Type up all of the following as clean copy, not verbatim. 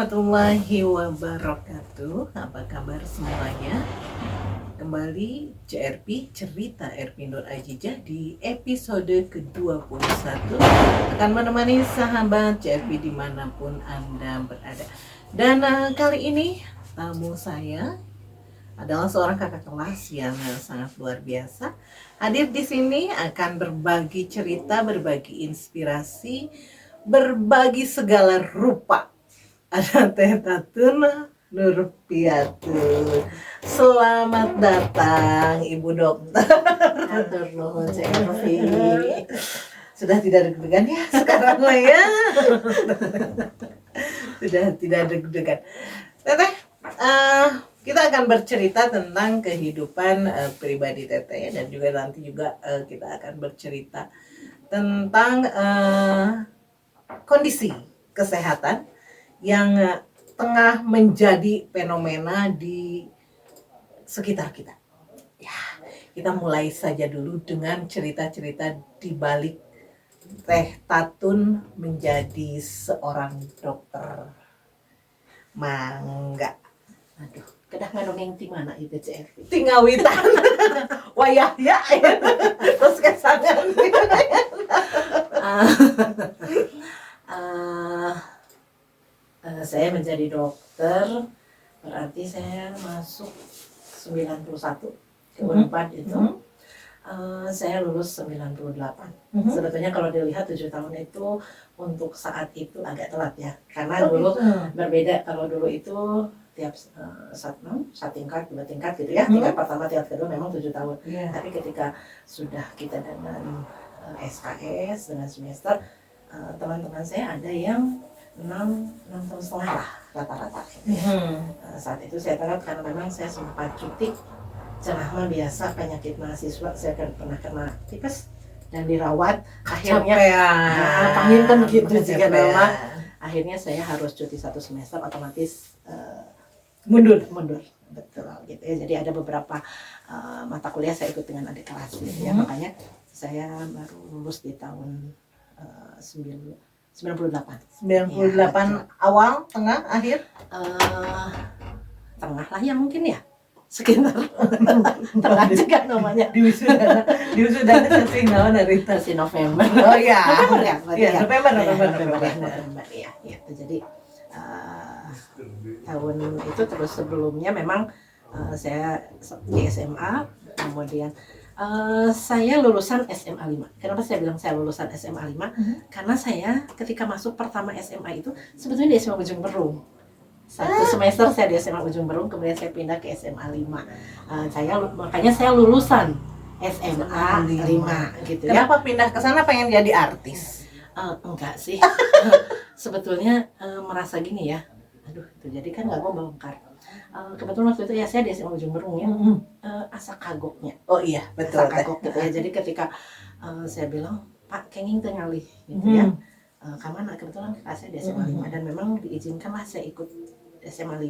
warahmatullahi wabarakatuh. Apa kabar semuanya? Kembali CRP Cerita Erpinur Ajijah di episode ke-21 akan menemani sahabat CRP dimanapun Anda berada. Dan kali ini tamu saya adalah seorang kakak kelas yang sangat luar biasa. Hadir di sini akan berbagi cerita, berbagi inspirasi, berbagi segala rupa. Ada Teh Tatun Nurfiatul. Selamat datang Ibu Dokter. Atur nuhun CRV. Sudah tidak deg-degan ya sekarang lah ya. Sudah tidak deg-degan. Teteh, kita akan bercerita tentang kehidupan pribadi Teteh dan juga nanti juga kita akan bercerita tentang kondisi kesehatan yang tengah menjadi fenomena di sekitar kita. Ya, kita mulai saja dulu dengan cerita-cerita di balik Teh Tatun menjadi seorang dokter. Mangga. Aduh, kedah ngadongeng ti mana itu CRV? Tingawitan. Wayah ya. Terus kesangan. Saya menjadi dokter, berarti saya masuk 91 ke Unpad itu. Saya lulus 98. Sebetulnya kalau dilihat 7 tahun itu untuk saat itu agak telat ya. Karena dulu berbeda, kalau dulu itu tiap satu tingkat, 2 tingkat gitu ya. Tingkat pertama, tingkat kedua memang 7 tahun. Tapi ketika sudah kita dengan SKS, dengan semester, teman-teman saya ada yang 6 tahun setengah lah rata-rata. Saat itu saya telat karena memang saya sempat cuti. Cenah biasa penyakit mahasiswa, saya kan pernah kena tipes dan dirawat. Akhirnya panginten gitu jika nama. Akhirnya saya harus cuti 1 semester, otomatis mundur. Betul gitu ya. Jadi ada beberapa mata kuliah saya ikut dengan adik kelas gitu ya. Makanya saya baru lulus di tahun 98 ya, awal, tengah, akhir? Tengah lah ya mungkin ya. Sekitar tengah juga namanya. Di wisuda sing naon Rita si November. Oh iya. November ya? Iya, November ya. Jadi tahun itu terus sebelumnya memang saya di SMA, kemudian saya lulusan SMA 5. Kenapa saya bilang saya lulusan SMA 5? Karena saya ketika masuk pertama SMA itu sebetulnya di SMA Ujung Berung. 1 semester saya di SMA Ujung Berung, kemudian saya pindah ke SMA 5. Makanya saya lulusan SMA 5 gitu ya. Kenapa pindah ke sana, pengen jadi artis? Enggak sih. Sebetulnya merasa gini ya. Aduh, itu jadi kan nggak mau bongkar. Kebetulan waktu itu ya saya di SMA Ujung Berung ya. Asa kagoknya. Oh iya, betul. Asa kagok gitu ya. Jadi ketika saya bilang, Pak kenging tengalih gitu ya. Kamana kebetulan kakak saya di SMA 5 dan memang diizinkanlah saya ikut SMA 5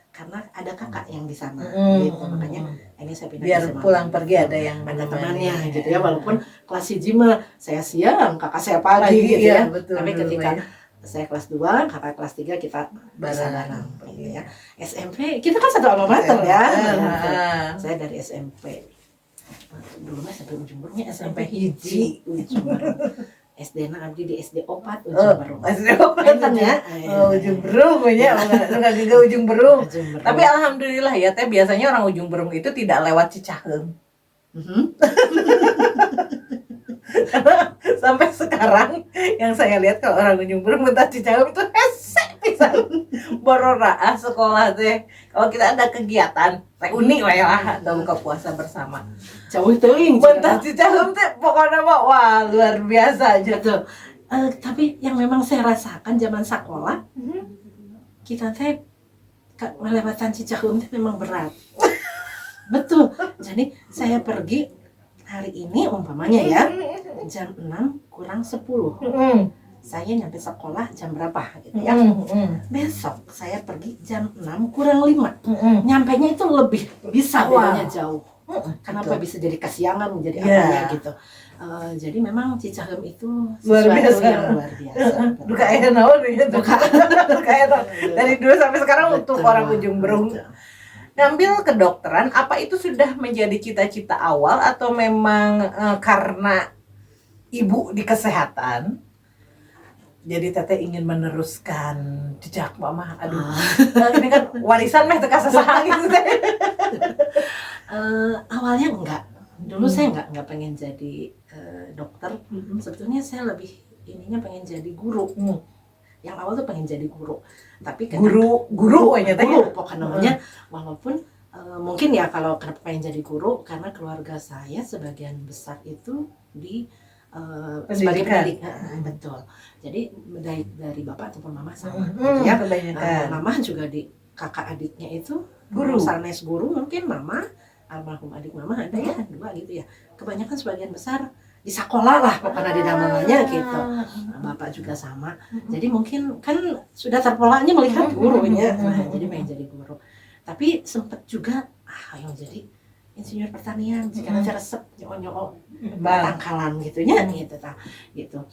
karena ada kakak yang di sana gitu. Makanya ini saya pindah biar ke SMA pulang 5. pergi ada yang ada temannya gitu ya. Walaupun kelas 1 mah saya siang, kakak saya pagi gitu ya. Betul, tapi ketika saya kelas 2, kakak kelas 3 kita bisa bareng gitu ya. SMP kita kan satu alma mater ya. Saya dari SMP dulu mah sampai Ujung Berungnya SMP hiji Ujung Berung. SD na abdi di SD 4 Ujung Berung. SD 4 kan ya. Ujung Berung ya, enggak Ujung Berung. Tapi alhamdulillah ya Teh, biasanya orang Ujung Berung itu tidak lewat Cicaheum. Sampai sekarang yang saya lihat kalau orang Ujung Berung bentar Cicaheum itu hese pisan. Bororaah sekolah teh. Kalau kita ada kegiatan reuni lah ya, atau buka puasa bersama. Jauh teuing bentar Cicaheum teh pokoknya mah wah luar biasa aja tuh. Tapi yang memang saya rasakan zaman sekolah, kita teh melewati Cicaheum teh memang berat. Betul. Jadi saya pergi hari ini umpamanya ya jam 6 kurang 10. Saya nyampe sekolah jam berapa gitu ya. Besok saya pergi jam 6 kurang 5. Nyampenya itu lebih bisa bedanya jauh. Kenapa bisa jadi kasiangan, menjadi Ya. apa ya gitu. Jadi memang Cicahem itu Luar sesuatu biasa. yang luar biasa. Duka ayah naon ya. Duka. Duka ayah naon. Dari dulu sampai sekarang untuk Betul, orang Ujung Berung. betul. Ngambil kedokteran, apa itu sudah menjadi cita-cita awal atau memang karena ibu di kesehatan, jadi teteh ingin meneruskan jejak mama? Aduh, ini kan warisan meh teka sasaha gitu teh. Awalnya enggak. Dulu saya enggak pengen jadi dokter. Sebetulnya saya lebih ininya pengen jadi guru. Yang awal tuh pengen jadi guru. Tapi Guru aja teh. guru pokoknya namanya. Walaupun mungkin ya kalau kenapa pengen jadi guru, karena keluarga saya sebagian besar itu di sebagai pendidik. Betul. Jadi dari bapak ataupun mama sama gitu ya. Kebanyakan. Mama juga di kakak adiknya itu Guru. sanes guru, mungkin mama almarhum adik mama ada ya 2 gitu ya. Kebanyakan sebagian besar di sekolah lah pokoknya di namanya gitu. Bapak juga sama. Jadi mungkin kan sudah terpolanya melihat gurunya. Nah, jadi pengen jadi guru. Tapi sempet juga ayo jadi insinyur pertanian, jika nanti resep nyoo tangkalan gitunya gitu.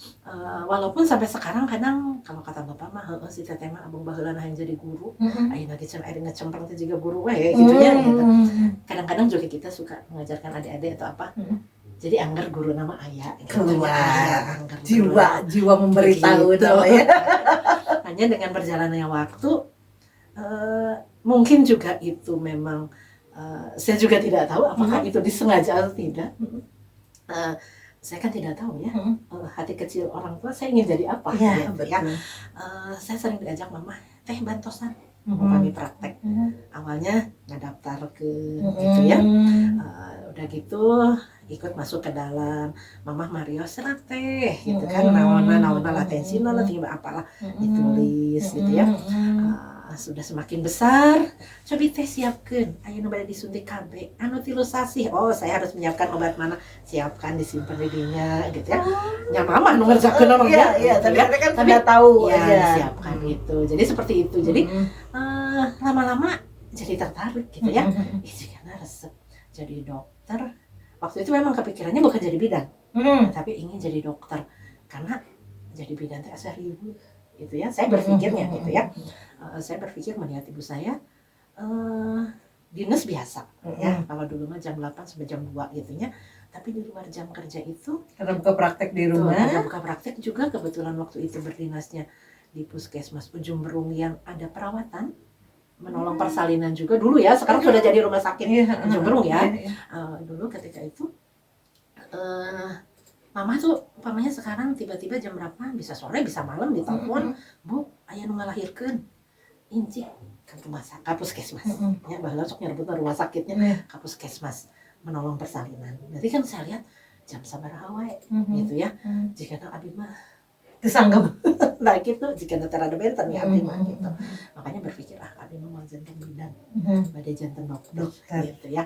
Walaupun sampai sekarang kadang kalau kata bapak mah si teteh mah abang baheula yang jadi guru, ayeuna ge cenah aya ngecempreng teh juga guru we gitunya gitu. Kadang-kadang juga kita suka mengajarkan adik-adik atau apa. Jadi anggar guru nama ayah keluar jiwa memberitahu gitu. namanya. Hanya dengan berjalannya waktu mungkin juga itu memang saya juga tidak tahu apakah itu disengaja atau tidak. Saya kan tidak tahu ya, hati kecil orang tua saya ingin jadi apa Ya, gitu ya. Saya sering diajak mama, teh bantosan mau kami praktek. Awalnya ngadaptar ke gitu ya. Udah gitu ikut masuk ke dalam Mamah Mario serat teh gitu kan, naona latensina lah tinggal apalah ditulis gitu ya. Sudah semakin besar, coba teh siapkan ayeuna bade disuntik KB anu tilu sasih. Oh, saya harus menyiapkan obat mana, siapkan disimpan di dinya gitu ya. Nya mama nu ngerjakeun orang ya. Iya, Tapi kan sudah tahu ya aja. siapkan gitu. Jadi seperti itu. Jadi lama-lama jadi tertarik gitu ya. Jika resep jadi dokter. Waktu itu memang kepikirannya bukan jadi bidan, tapi ingin jadi dokter. Karena jadi bidan teh asa ribet gitu ya. Saya berpikirnya gitu ya. Saya berpikir melihat ibu saya dinas biasa ya. Kalau dulu mah jam 8 sampai jam 2 gitu ya. Tapi di luar jam kerja itu Karena buka praktek di rumah. Ada buka praktek juga, kebetulan waktu itu berdinasnya di Puskesmas Ujung Berung yang ada perawatan menolong persalinan juga dulu ya. Sekarang sudah jadi rumah sakit Ujung Berung ya. Dulu ketika itu mama tuh umpamanya sekarang tiba-tiba jam berapa, bisa sore bisa malam ditelepon, Bu, aya nu ngalahirkeun incik ke rumah sakit Puskesmas. Ya baheula sok nyerebut rumah sakitnya ke Puskesmas menolong persalinan. Berarti kan saya lihat jam sabaraha wae gitu ya. Jika abi mah Disanggap. nah gitu, jika nanti ada benten ya abi mah gitu. Makanya berpikir abi mah mau jantan bidan, bade jantan dokter gitu ya.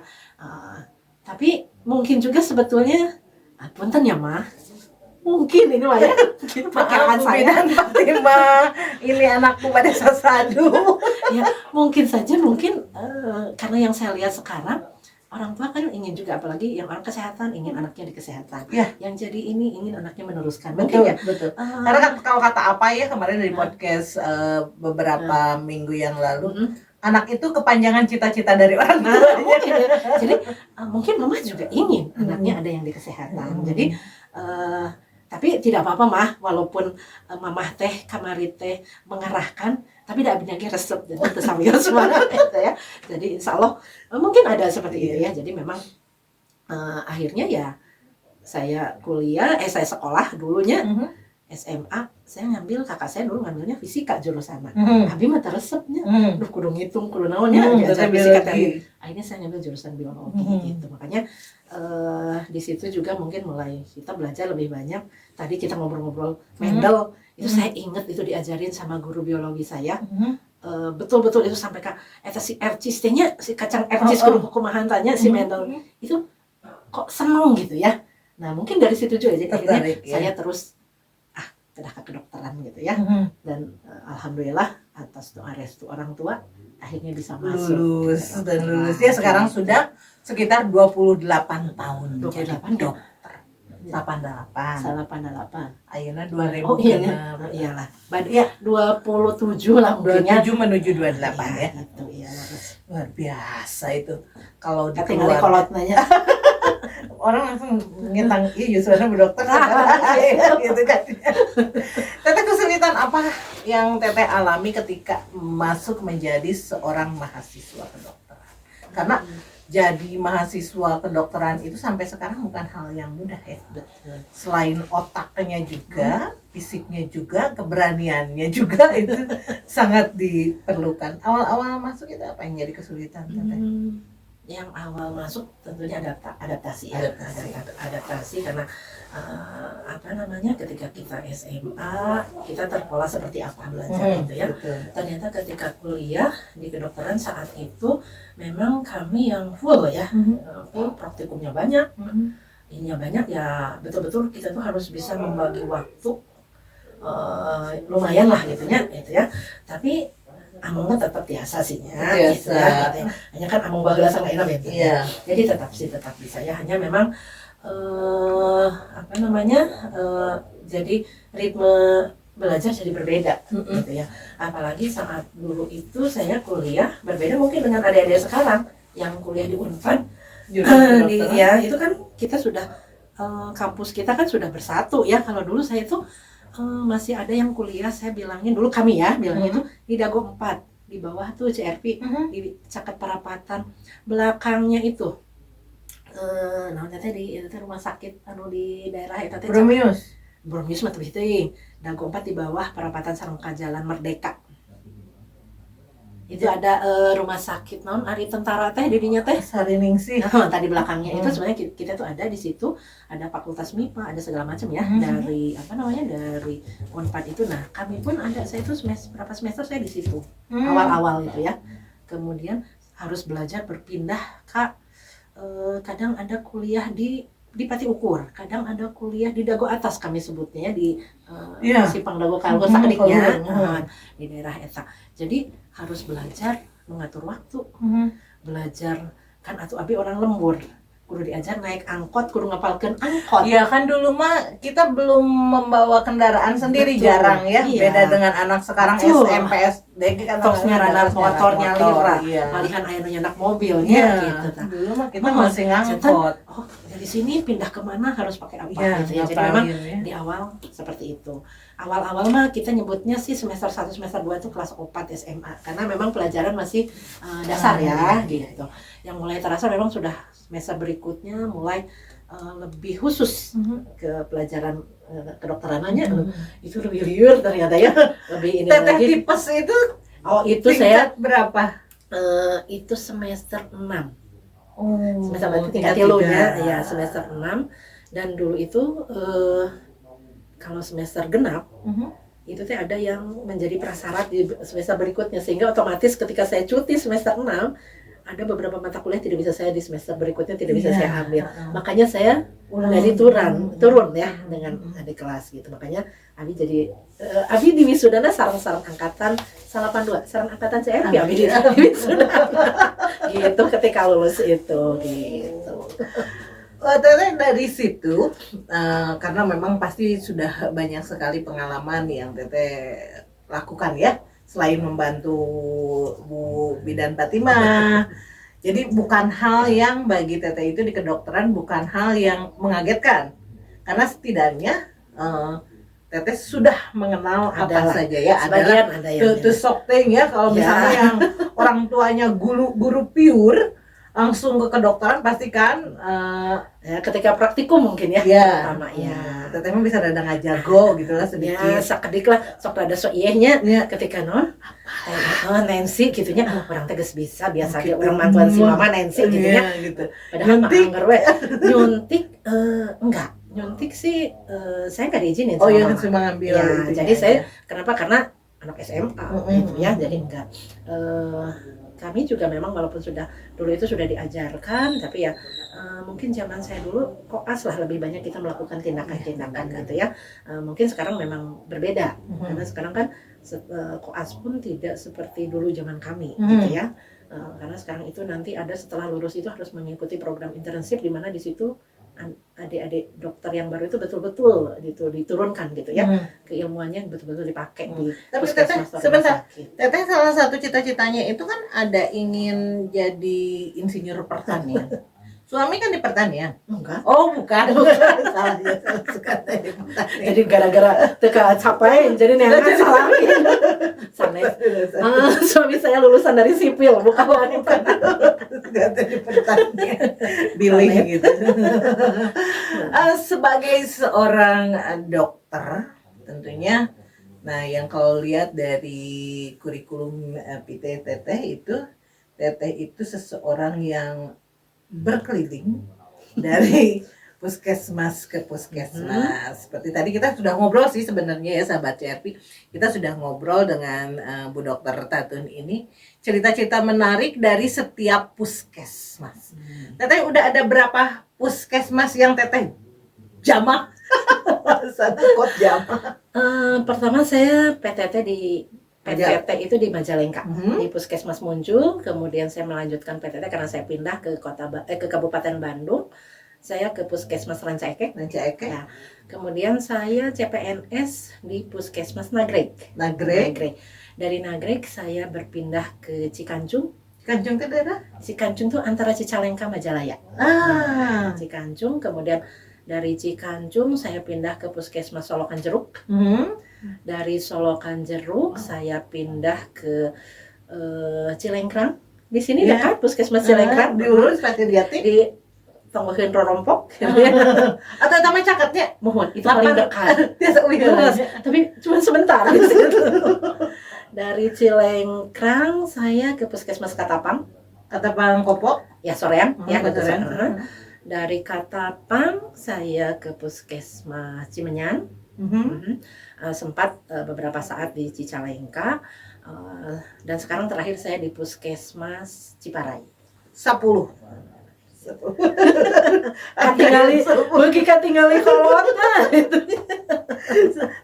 Tapi mungkin juga sebetulnya punten ya mah, mungkin ini mah ya perkiraan saya Fatimah, ini anakku pada sasadu. ya mungkin saja karena yang saya lihat sekarang orang tua kan ingin juga, apalagi yang orang kesehatan ingin anaknya di kesehatan, yang jadi ini ingin anaknya meneruskan. Betul ya karena kan kalau kata apa ya kemarin dari podcast beberapa minggu yang lalu, anak itu kepanjangan cita-cita dari orang tua. Mungkin ya. Jadi mungkin mama juga ingin anaknya ada yang di kesehatan. Jadi tapi tidak apa-apa mah, walaupun mamah teh kamari teh mengarahkan, tapi dak binagi resep dan itu sambil semangat gitu ya. Jadi insya Allah mungkin ada seperti itu ya. Jadi memang akhirnya ya saya saya sekolah dulunya SMA, saya ngambil, kakak saya dulu ngambilnya fisika jurusan. Abi mah resepnya, kudu ngitung, kudu naonnya, diajar fisika tadi. Akhirnya saya ngambil jurusan biologi gitu. Makanya di situ juga mungkin mulai kita belajar lebih banyak. Tadi kita ngobrol-ngobrol Mendel, itu saya ingat itu diajarin sama guru biologi saya. Betul-betul itu sampai ke si RCIS-nya, si kacang RCIS kudu kumahan tanya si Mendel. Itu kok seneng gitu ya. Nah mungkin dari situ juga jadi akhirnya saya terus ke kedokteran gitu ya. Dan alhamdulillah atas doa restu orang tua akhirnya bisa masuk lulus dan lulus. Dia sekarang sudah sekitar 28 tahun. 28 jadi ya? dokter. 88. 88. Ayeuna 2000 Oh iya ya. Iyalah. Ya 27 lah mungkinnya. 27 menuju 28 ya. Itu iya harus. Luar biasa itu. Kalau di Tinggal kolot nanya. orang langsung ngitang, iya Yuswana berdokter gitu kan. Teteh, kesulitan apa yang Teteh alami ketika masuk menjadi seorang mahasiswa kedokteran? Karena jadi mahasiswa kedokteran itu sampai sekarang bukan hal yang mudah ya. Selain otaknya juga, fisiknya juga, keberaniannya juga itu sangat diperlukan. Awal-awal masuk itu apa yang jadi kesulitan Teteh? Yang awal masuk tentunya adaptasi ya. Adaptasi karena apa namanya, ketika kita SMA kita terpola seperti apa belajar gitu ya. Betul. Ternyata ketika kuliah di kedokteran saat itu memang kami yang full ya, full praktikumnya banyak, ininya banyak ya, betul-betul kita tuh harus bisa membagi waktu lumayan lah gitu ya. Tapi amungnya tetap biasa sih ya, gitu ya. Hanya kan amung bagla sama enak ya. Iya. Jadi tetap bisa ya. Hanya memang apa namanya, jadi ritme belajar jadi berbeda gitu ya. Apalagi saat dulu itu saya kuliah berbeda mungkin dengan adik-adik sekarang yang kuliah di Unpad. Ya itu kan kita sudah kampus kita kan sudah bersatu ya. Kalau dulu saya itu masih ada yang kuliah, saya bilangin dulu kami ya bilangnya itu di Dago 4 di bawah tuh CRP di Caket Parapatan, belakangnya itu nah teh di itu rumah sakit anu di daerah eta teh Bromius mah teh teuing Dago 4 di bawah Parapatan Sarengka Jalan Merdeka. Itu ada rumah sakit non ari tentara teh didinya teh Sariningsih. Tadi belakangnya itu sebenarnya kita tuh ada di situ, ada fakultas MIPA, ada segala macam ya, dari apa namanya, dari Unpad itu. Nah kami pun ada, saya itu berapa semester saya di situ awal-awal itu ya. Kemudian harus belajar berpindah Kak, kadang ada kuliah di Pati Ukur, kadang ada kuliah di Dago Atas kami sebutnya di Simpang Dago Kalgo sakadiknya di daerah eta. Jadi harus belajar mengatur waktu, belajar kan atuh abi orang lembur, kudu diajar naik angkot, kudu ngapalkeun angkot. Iya kan dulu mah kita belum membawa kendaraan sendiri. Betul. Jarang ya, beda dengan anak sekarang. Betul. SMP SD kan tos nyarana motornya lira, malihan aya nu nyandak mobilnya gitu. Dulu mah kita masih ngangkot. Oh, dari sini pindah kemana harus pakai apa gitu ya. Jadi memang di awal seperti itu. Awal-awal mah kita nyebutnya sih semester 1, semester 2 itu kelas 4 SMA karena memang pelajaran masih dasar ya gitu. Yang mulai terasa memang sudah semester berikutnya mulai lebih khusus ke pelajaran kedokterannya. Itu lebih liur ternyata ya, lebih ini Teteh lagi. tipes itu itu saya berapa? Itu semester 6. Semester berarti tingkat 3 ya, semester 6. Dan dulu itu kalau semester genap itu teh ada yang menjadi prasyarat di semester berikutnya, sehingga otomatis ketika saya cuti semester 6 ada beberapa mata kuliah tidak bisa saya di semester berikutnya tidak bisa saya ambil. Makanya saya jadi turun ya dengan adik kelas gitu. Makanya Abi jadi Abi di wisudana sarang angkatan 82, sarang angkatan CRP Abi di wisudana. Gitu ketika lulus itu gitu. Teteh dari situ karena memang pasti sudah banyak sekali pengalaman yang Teteh lakukan ya, selain membantu Bu Bidan Fatimah. Jadi bukan hal yang bagi Teteh itu di kedokteran bukan hal yang mengagetkan, karena setidaknya Teteh sudah mengenal apa saja ya, ada sok ya, kalau misalnya yang orang tuanya guru pure langsung ke kedokteran pasti kan ya, ketika praktikum mungkin ya, pertama ya Teteh mah bisa rada ngajago gitu lah sedikit ya, sakedik lah sok rada sok iyehnya ketika Nancy gitunya orang tegas bisa biasa gitu. Orang mantuan si mama Nancy gitunya gitu. Padahal mah anggar we nyuntik enggak nyuntik sih saya nggak diizinin iya cuma ngambil ya, jadi saya kenapa, karena anak SMA gitu ya. Jadi enggak. Kami juga memang walaupun dulu itu sudah diajarkan, tapi ya mungkin zaman saya dulu koas lah lebih banyak kita melakukan tindakan-tindakan gitu ya. Mungkin sekarang memang berbeda karena sekarang kan koas pun tidak seperti dulu zaman kami gitu ya. Karena sekarang itu nanti ada setelah lulus itu harus mengikuti program internship di mana di situ adik-adik dokter yang baru itu betul-betul gitu diturunkan gitu ya, keilmuannya betul-betul dipakai di Tapi puskesmas atau rumah sebentar, sakit. Teteh salah satu cita-citanya itu kan ada ingin jadi insinyur pertanian. Suami kan di pertanian. Enggak. Oh bukan, salah ya, suka di pertanian. Jadi gara-gara teka capai jadi nenek salah sanes. Suami saya lulusan dari sipil bukan di pertanian, bilih gitu. Sebagai seorang dokter tentunya, nah yang kalau lihat dari kurikulum PT Teteh itu seseorang yang berkeliling dari puskesmas ke puskesmas. Seperti tadi kita sudah ngobrol sih sebenarnya ya sahabat CRP, kita sudah ngobrol dengan Bu Dokter Tatun ini cerita-cerita menarik dari setiap puskesmas. Teteh udah ada berapa puskesmas yang Teteh jamah? Satu kot jamah. Pertama saya PTT itu di Majalengka, di Puskesmas Muncul. Kemudian saya melanjutkan PTT karena saya pindah ke ke Kabupaten Bandung. Saya ke Puskesmas Rancaekek. Ya. Kemudian saya CPNS di Puskesmas Nagreg. Dari Nagreg saya berpindah ke Cikancung. Cikancung itu daerah? Cikancung itu antara Cicalengka Majalaya. Cikancung. Kemudian dari Cikancung saya pindah ke Puskesmas Solokan Jeruk. Dari Solokan Jeruk saya pindah ke Cilengkrang. Di sini dekat Puskesmas Cilengkrang. Diurus Patidiati. Di Tonggohin Rorompok. Atau namanya caketnya? Mohon, itu paling dekat. Tapi cuma sebentar. Dari Cilengkrang saya ke Puskesmas Katapang. Katapang Kopo. Ya sorean. Ya sorean. Dari Katapang saya ke Puskesmas Cimenyan. Sempat beberapa saat di Cicalengka, dan sekarang terakhir saya di Puskesmas Ciparai. 10. Katingali kolot.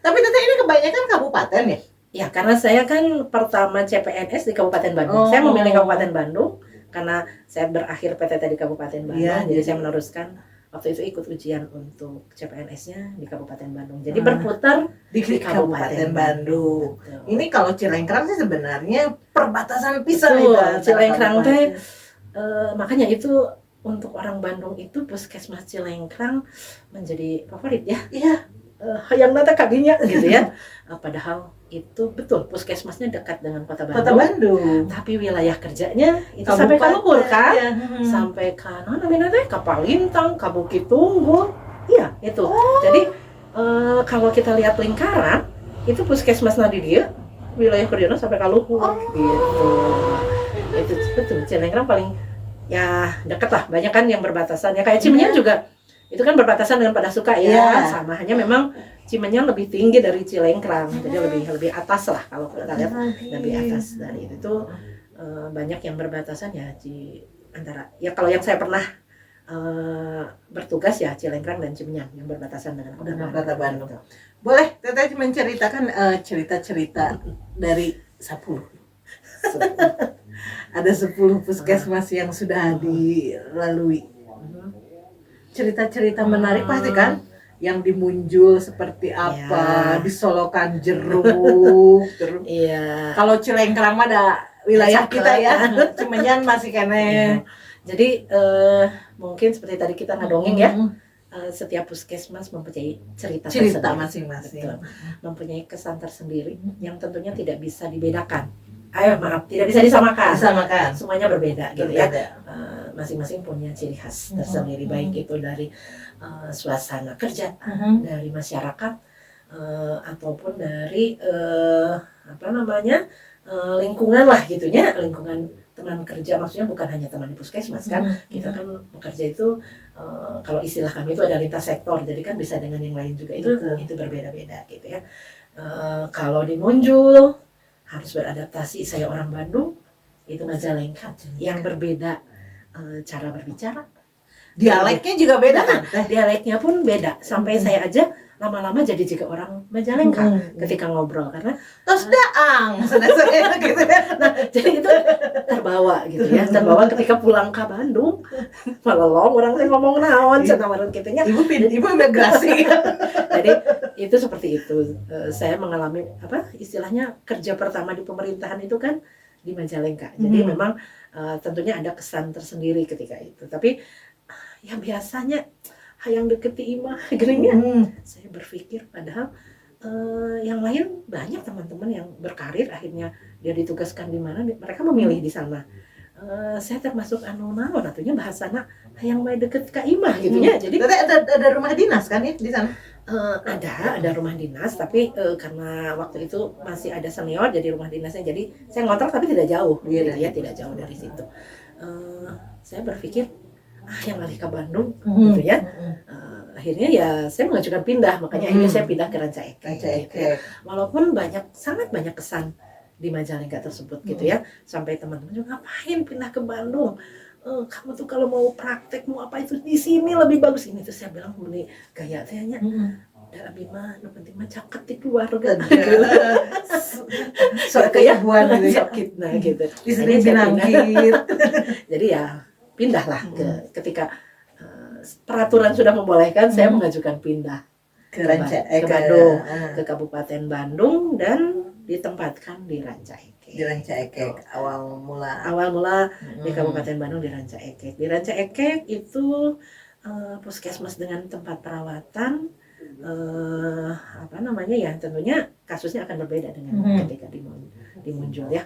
Tapi Teteh ini kebanyakan kabupaten ya? Ya, karena saya kan pertama CPNS di Kabupaten Bandung. Saya memilih Kabupaten Bandung karena saya berakhir PTT di Kabupaten Bandung. Jadi saya meneruskan waktu itu ikut ujian untuk CPNS-nya di Kabupaten Bandung. Jadi berputar di Kabupaten Bandung. Ini kalau Cilengkrang sih sebenarnya perbatasan pisah itu. Cilengkrang teh makanya itu untuk orang Bandung itu Puskesmas Cilengkrang menjadi favorit ya. Iya. Yang nata kadinya gitu ya. Padahal itu betul puskesmasnya dekat dengan Kota Bandung. Tapi wilayah kerjanya itu sampai ke Luhur kan? Ya. Sampai ke namanya teh Kapalintang, ka Bukit Tunggul. Iya, itu. Jadi kalau kita lihat lingkaran itu puskesmas di dia wilayah kerjanya sampai ke Luhur gitu. Itu betul Cilengkrang paling ya dekat lah, banyak kan yang berbatasan ya kayak Cimenyan juga itu kan berbatasan dengan Padasuka ya. Sama hanya memang Cimenyan lebih tinggi dari Cilengkrang, jadi lebih atas lah kalau kita lihat lebih atas dari itu banyak yang berbatasan ya di antara ya kalau yang saya pernah bertugas ya Cilengkrang dan Cimenyan yang berbatasan dengan Kota Bandung. Boleh Teteh menceritakan cerita-cerita dari 10. Ada 10 puskesmas yang sudah dilalui. Cerita-cerita menarik pasti kan? Yang di Munjul seperti apa, di Solokan Jeruk. Kalau Cilengkrang mah ada wilayah kita ya. Cimenyan masih kene. Jadi mungkin seperti tadi kita ngadongeng ya. Setiap puskesmas mempunyai cerita masing-masing. Mempunyai kesan tersendiri yang tentunya tidak bisa dibedakan. Tidak bisa disamakan. Semuanya berbeda gitu ya. Masing-masing punya ciri khas tersendiri, baik itu dari suasana kerja, dari masyarakat, ataupun dari lingkungan lah gitunya, lingkungan teman kerja, maksudnya bukan hanya teman di puskesmas kan, kita kan bekerja itu kalau istilah kami itu ada lintas sektor, jadi kan bisa dengan yang lain juga, itu berbeda-beda gitu ya. Kalau di Munjul harus beradaptasi. Saya orang Bandung, itu Majalengka yang berbeda cara berbicara. Dialeknya juga beda kan? Dialeknya pun beda. Sampai saya aja lama-lama jadi juga orang Majalengka ketika ngobrol karena Terus daang, gitu. nah jadi itu terbawa gitu ya, terbawa ketika pulang ke Bandung melolong orang teh ngomong naon cenah meureun kitu nya. Ibu imigrasi. Jadi itu seperti itu. Saya mengalami istilahnya kerja pertama di pemerintahan itu kan di Majalengka. Jadi memang tentunya ada kesan tersendiri ketika itu. Tapi ya biasanya hayang deketi imah geuning. Saya berpikir padahal yang lain banyak teman-teman yang berkarir akhirnya dia ditugaskan di mana mereka memilih di sana. Saya termasuk anu naon atunya bahasana hayang bae deket ka imah gitu ya. Jadi ada rumah dinas kan ya di sana? Ada rumah dinas tapi karena waktu itu masih ada senior jadi rumah dinasnya, jadi saya ngontrak tapi tidak jauh gitu ya, tidak jauh dari situ. Saya berpikir yang lari ke Bandung gitu ya. Akhirnya ya saya mengajukan pindah, makanya akhirnya saya pindah ke Ranca Ekek. Gitu ya. Walaupun sangat banyak kesan di Majalengka tersebut gitu ya, sampai teman-teman juga ngapain pindah ke Bandung, kamu tuh kalau mau praktek mau apa itu di sini lebih bagus. Ini tuh saya bilang mulai gaya tehnya da abi mah nu penting mah caket di keluarga. Sok keyabuan gitu ya. Sakit nah gitu. Di sini binangkit. Jadi ya pindahlah ketika peraturan sudah membolehkan, saya mengajukan pindah ke Bandung, ke Kabupaten Bandung dan ditempatkan di Ranca Ekek. Di Ranca Ekek awal mula di Kabupaten Bandung di Ranca Ekek. Di Ranca Ekek itu puskesmas dengan tempat perawatan tentunya kasusnya akan berbeda dengan ketika di Munjul ya.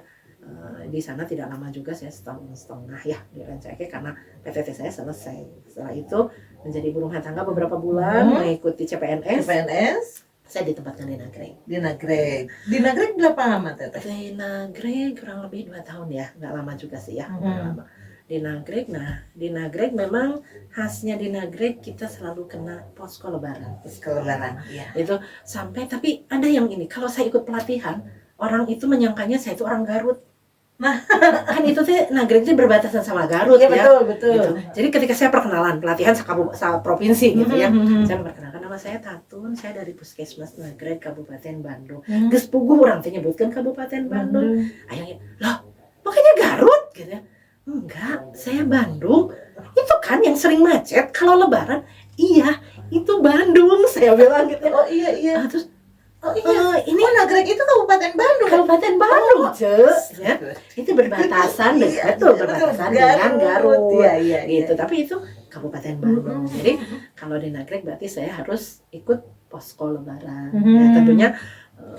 Di sana tidak lama juga, saya setengah ya di Ranca Ekek karena PTT saya selesai. Setelah itu menjadi ibu rumah tangga beberapa bulan, mengikuti CPNS. Saya ditempatkan di Nagreg. Di Nagreg berapa lama Teteh? Di Nagreg kurang lebih 2 tahun ya, nggak lama juga sih ya. Lama. Di Nagreg memang khasnya di Nagreg kita selalu kena posko lebaran. Ya. Itu sampai tapi ada yang ini, kalau saya ikut pelatihan, orang itu menyangkanya saya itu orang Garut. Nah, kan itu teh Nagreg itu berbatasan sama Garut ya. Betul. Gitu. Jadi ketika saya perkenalan pelatihan provinsi gitu ya, saya memperkenalkan nama saya Tatun, saya dari Puskesmas Nagreg Kabupaten Bandung. Geus puguh urang teh nyebutkeun Kabupaten Bandung. Akhirnya, "Loh, makanya Garut?" gitu ya. Enggak, saya Bandung. Itu kan yang sering macet kalau lebaran. Iya, itu Bandung, saya bilang gitu. Oh iya. Terus ini Nagreg itu Kabupaten Bandung. Ya. Itu berbatasan berbatasan dengan Garut. Iya. Gitu. Tapi itu Kabupaten Bandung. Jadi kalau di Nagreg berarti saya harus ikut posko lebaran. Ya, tentunya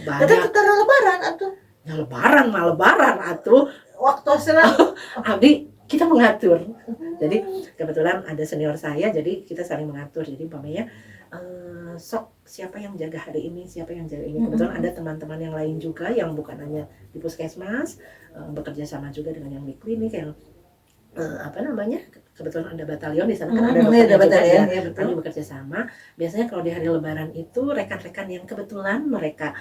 banyak. Tetap lebaran atuh. Ya lebaran atuh. Waktu selalu Abdi kita mengatur. Jadi kebetulan ada senior saya, jadi kita saling mengatur. Jadi umpamanya sok siapa yang jaga hari ini, siapa yang jaga ini. Kebetulan ada teman-teman yang lain juga yang bukan hanya di puskesmas, bekerja sama juga dengan yang di klinik yang kebetulan ada batalion di sana kan ada batalion ya, kami bekerja sama. Biasanya kalau di hari lebaran itu rekan-rekan yang kebetulan mereka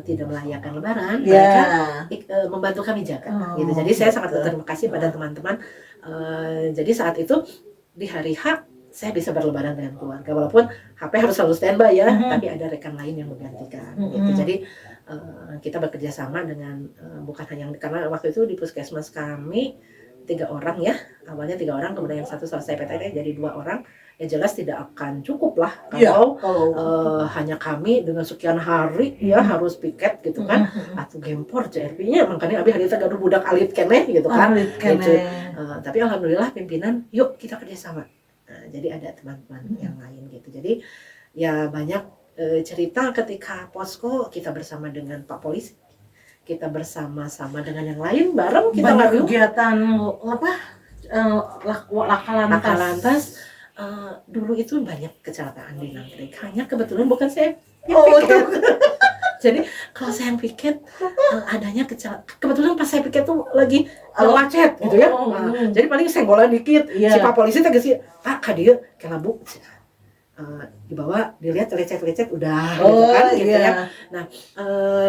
tidak merayakan lebaran, mereka membantu kami jaga gitu. Jadi saya sangat berterima kasih pada teman-teman. Jadi saat itu di hari H saya bisa berlebaran dengan keluarga walaupun HP harus selalu standby ya, tapi ada rekan lain yang menggantikan gitu. Jadi kita bekerja sama dengan bukan hanya karena waktu itu di puskesmas kami 3 orang ya, awalnya 3 orang, kemudian yang 1 selesai PTT jadi 2 orang, ya jelas tidak akan cukup lah kalau hanya kami dengan sekian hari ya harus piket gitu kan, atau gempor CRP-nya, makanya abi hari itu gaduh budak alit keneh gitu kan, gitu. Tapi alhamdulillah pimpinan, yuk kita kerjasama. Jadi ada teman-teman yang lain gitu, jadi ya banyak cerita ketika posko kita bersama dengan Pak Polisi. Kita bersama-sama dengan yang lain bareng kita banyak kegiatan laka lantas. Dulu itu banyak kecelakaan di Nagreg, hanya kebetulan bukan saya yang piket. Jadi kalau saya yang piket adanya kecelakaan, kebetulan pas saya piket tuh lagi macet gitu ya. Jadi paling senggolan dikit, si Pak Polisi teh geus, "Pak ka dieu kelabu." dibawa dilihat lecet-lecet udah gitu kan gitu ya. Nah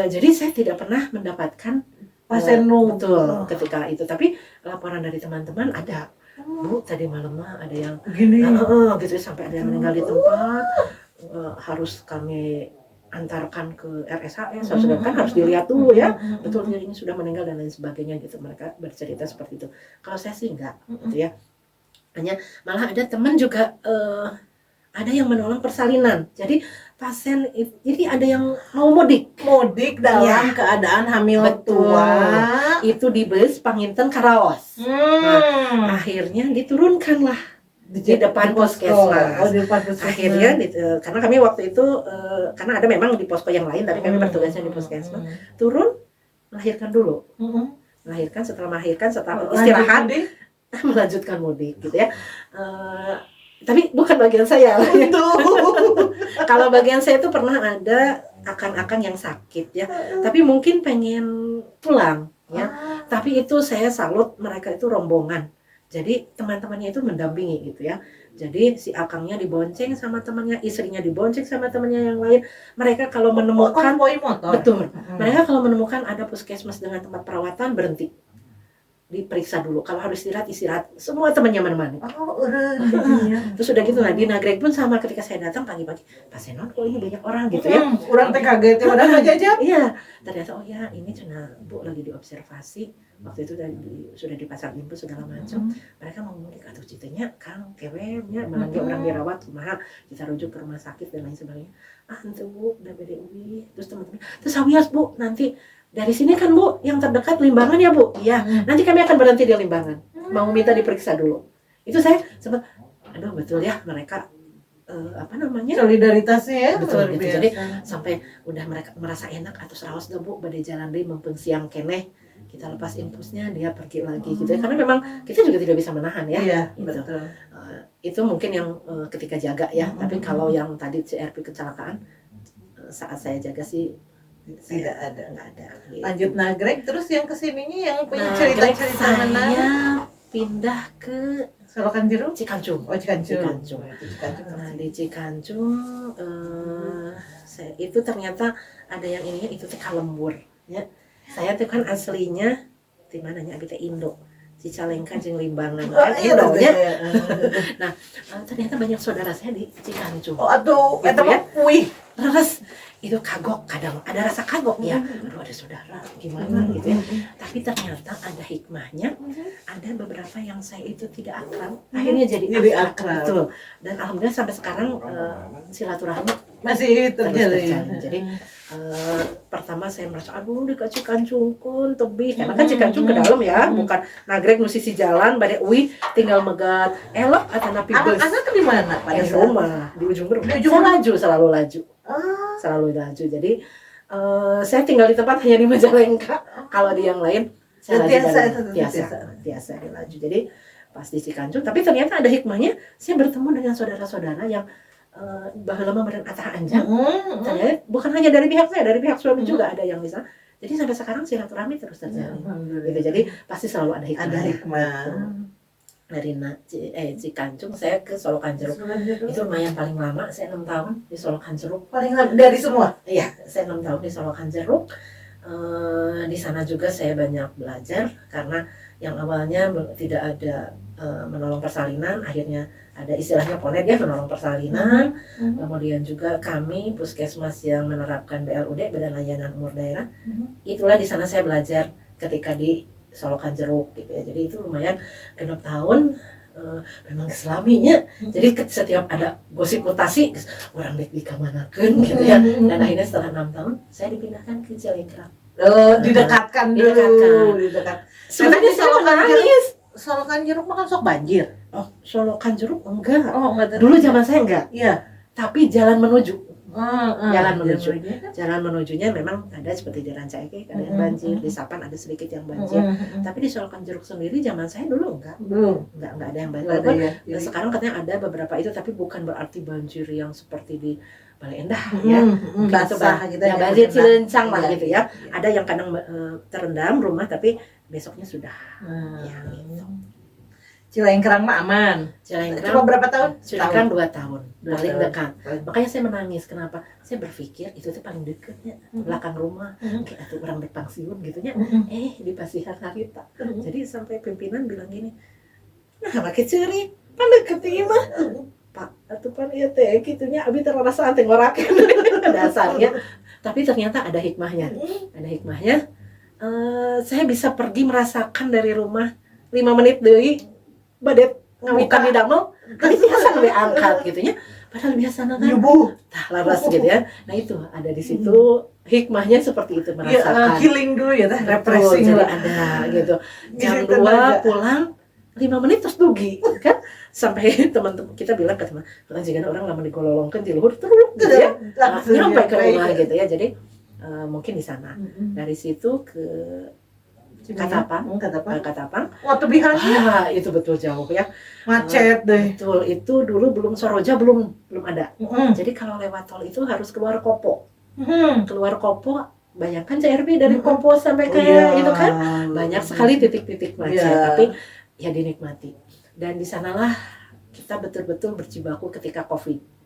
jadi saya tidak pernah mendapatkan pasien betul ketika itu, tapi laporan dari teman-teman ada, Bu tadi malam mah ada yang gini gitu sampai ada yang meninggal di tempat, harus kami antarkan ke RSHS, kan harus dilihat dulu ya, betul ini sudah meninggal dan lain sebagainya gitu. Mereka bercerita seperti itu. Kalau saya sih enggak gitu ya. Hanya malah ada teman juga ada yang menolong persalinan. Jadi pasien jadi ada yang mau mudik dalam keadaan hamil betul. tua Itu di bus Panginten Karaos. Nah, akhirnya diturunkanlah di depan puskesmas. Akhirnya karena kami waktu itu karena ada memang di posko yang lain tapi kami bertugasnya di puskesmas. Turun melahirkan dulu. Setelah istirahat melanjutkan mudik gitu ya. Tapi bukan bagian saya. Kalau bagian saya itu pernah ada akang-akang yang sakit ya. Tapi mungkin pengen pulang ya. Tapi itu saya salut, mereka itu rombongan. Jadi teman-temannya itu mendampingi gitu ya. Jadi si akangnya dibonceng sama temannya, istrinya dibonceng sama temannya yang lain. Mereka kalau menemukan betul. Mereka kalau menemukan ada puskesmas dengan tempat perawatan berhenti. Diperiksa dulu. Kalau harus istirahat. Semua temannya menemani. Terus udah gitu lah di Nagreg pun sama, ketika saya datang pagi-pagi, pasien kok ini banyak orang gitu ya. Orang TKG itu udah nggak jajak. Iya. Ternyata oh ya ini cina Bu lagi diobservasi. Waktu itu sudah dipasang infus segala macam. Mereka mau mudik atau citanya Kang kewemnya melanggar orang dirawat kumaha, kita rujuk ke rumah sakit dan lain sebagainya. Ente Bu udah BDUI. Terus teman-teman terus awias Bu nanti dari sini kan Bu yang terdekat Limbangan ya Bu. Iya. Nanti kami akan berhenti di Limbangan. Mau minta diperiksa dulu. Itu saya sempat aduh betul ya mereka solidaritasnya ya betul gitu. Jadi sampai udah mereka merasa enak atau serawas dah Bu badai jalan deh mumpung siang keneh kita lepas infusnya dia pergi lagi gitu ya, karena memang kita juga tidak bisa menahan ya. Iya, gitu. betul. Itu mungkin yang ketika jaga ya, tapi kalau yang tadi CRP kecelakaan saat saya jaga sih tidak ada. Nggak ada gitu. Lanjut Nagreg, terus yang kesininya yang punya Nagreg cerita-cerita saya menarik pindah ke Solokan Jeruk. Cikancung. Cikancung. Nah, di Cikancung itu ternyata ada yang ininya itu teh kalembur ya. Saya tuh kan aslinya di mananya abis Indo. Cicalengka jeung Limbangan kan Indo ya. Nah, ternyata banyak saudara saya di Cikancung. Oh aduh, gitu ya. Terus itu kagok, kadang ada rasa kagok ya. Aduh ada saudara gimana gitu ya. Tapi ternyata ada hikmahnya. Ada beberapa yang saya itu tidak akrab, akhirnya jadi akrab. Betul. Dan alhamdulillah sampai sekarang silaturahmi masih terjalin. Jadi pertama saya merasa aduh di Cikancungkun tebih karena kan Cikancung ke dalam ya, bukan Nagreg nu sisi jalan bade uwi tinggal megat elok atau napi bus. Anak di mana pada rumah di ujung rumah. Saya selalu laju. Jadi saya tinggal di tempat hanya di Majalengka. Kalau di yang lain saya biasa laju. Jadi pas di Cikancung, tapi ternyata ada hikmahnya. Saya bertemu dengan saudara-saudara yang baheula mah atah anjang. Ternyata bukan hanya dari pihak saya, dari pihak suami juga ada yang bisa. Jadi sampai sekarang silaturahmi terus terjalin. Gitu. Jadi pasti selalu ada hikmah. Ada hikmah. Dari Cikancung saya ke Solokan Jeruk. Itu lumayan paling lama, saya 6 tahun di Solokan Jeruk. Paling lama dari semua? Iya, saya 6 tahun di Solokan Jeruk. Di sana juga saya banyak belajar karena yang awalnya tidak ada menolong persalinan, akhirnya ada istilahnya ponet ya, menolong persalinan. Kemudian juga kami puskesmas yang menerapkan BLUD, Badan Layanan Umur Daerah. Itulah di sana saya belajar ketika di Solokan Jeruk gitu ya. Jadi itu lumayan 6 tahun memang keselaminya. Jadi setiap ada gosip mutasi orang baik dikamanakeun gitu ya. Dan akhirnya setelah 6 tahun saya dipindahkan ke Jalengka. Didekatkan. Sebenarnya saya menangis. Solokan Jeruk mah kan sok banjir. Oh, Solokan Jeruk enggak. Enggak. Dulu zaman saya enggak. Iya. Tapi jalan menuju. Jalan menujunya memang ada seperti di Rancaike ada yang banjir, di Sapan ada sedikit yang banjir. Tapi di Solokan Jeruk sendiri zaman saya dulu enggak ada yang banjir. Sekarang katanya ada beberapa itu, tapi bukan berarti banjir yang seperti di Bale Endah ya. Basah gitu ya, banjir Cilencang lah gitu ya. Ada yang kadang terendam rumah tapi besoknya sudah. Ya, gitu. Cilengkrang mah aman. Cilengkrang Cuma berapa tahun? Cilengkrang 2 tahun, Dua paling tahun. dekat. Makanya saya menangis. Kenapa? Saya berpikir itu tuh paling dekatnya, belakang rumah. Kayak tuh orang berpensiun gitu nya. Di Pasihan Harita. Jadi sampai pimpinan bilang gini, nah pakai ceri, pan deket ieu mah. Pak, atuh pan ieu teh kitunya abi terasa tengorakeun dasarnya. Tapi ternyata ada hikmahnya. Ada hikmahnya. Saya bisa pergi merasakan dari rumah 5 menit deui bade ngawitan di damel, tapi biasa lebih angkat gitu nya. Padahal biasa kan Nyubuh. tah laras gitu ya. Nah itu ada di situ hikmahnya seperti itu merasakan. Healing dulu ya, Betul, refreshing jadi lah. ada gitu. Jam Gitu 2 ada. pulang 5 menit terus dugi kan sampai teman-teman kita bilang ke teman jika orang lama digololongkan di luhur terus gitu ya. Nyampe ke rumah gitu ya. Jadi mungkin di sana. Dari situ ke Katapang. Wah, tebihannya Itu betul jauh ya. macet deh. Betul, itu dulu belum Soroja belum ada. Jadi kalau lewat tol itu harus keluar Kopo. Keluar Kopo, bayangkan CRB dari Kopo sampai ke itu kan banyak sekali titik-titik macet, tapi ya dinikmati. Dan di sanalah kita betul-betul berjibaku ketika Covid.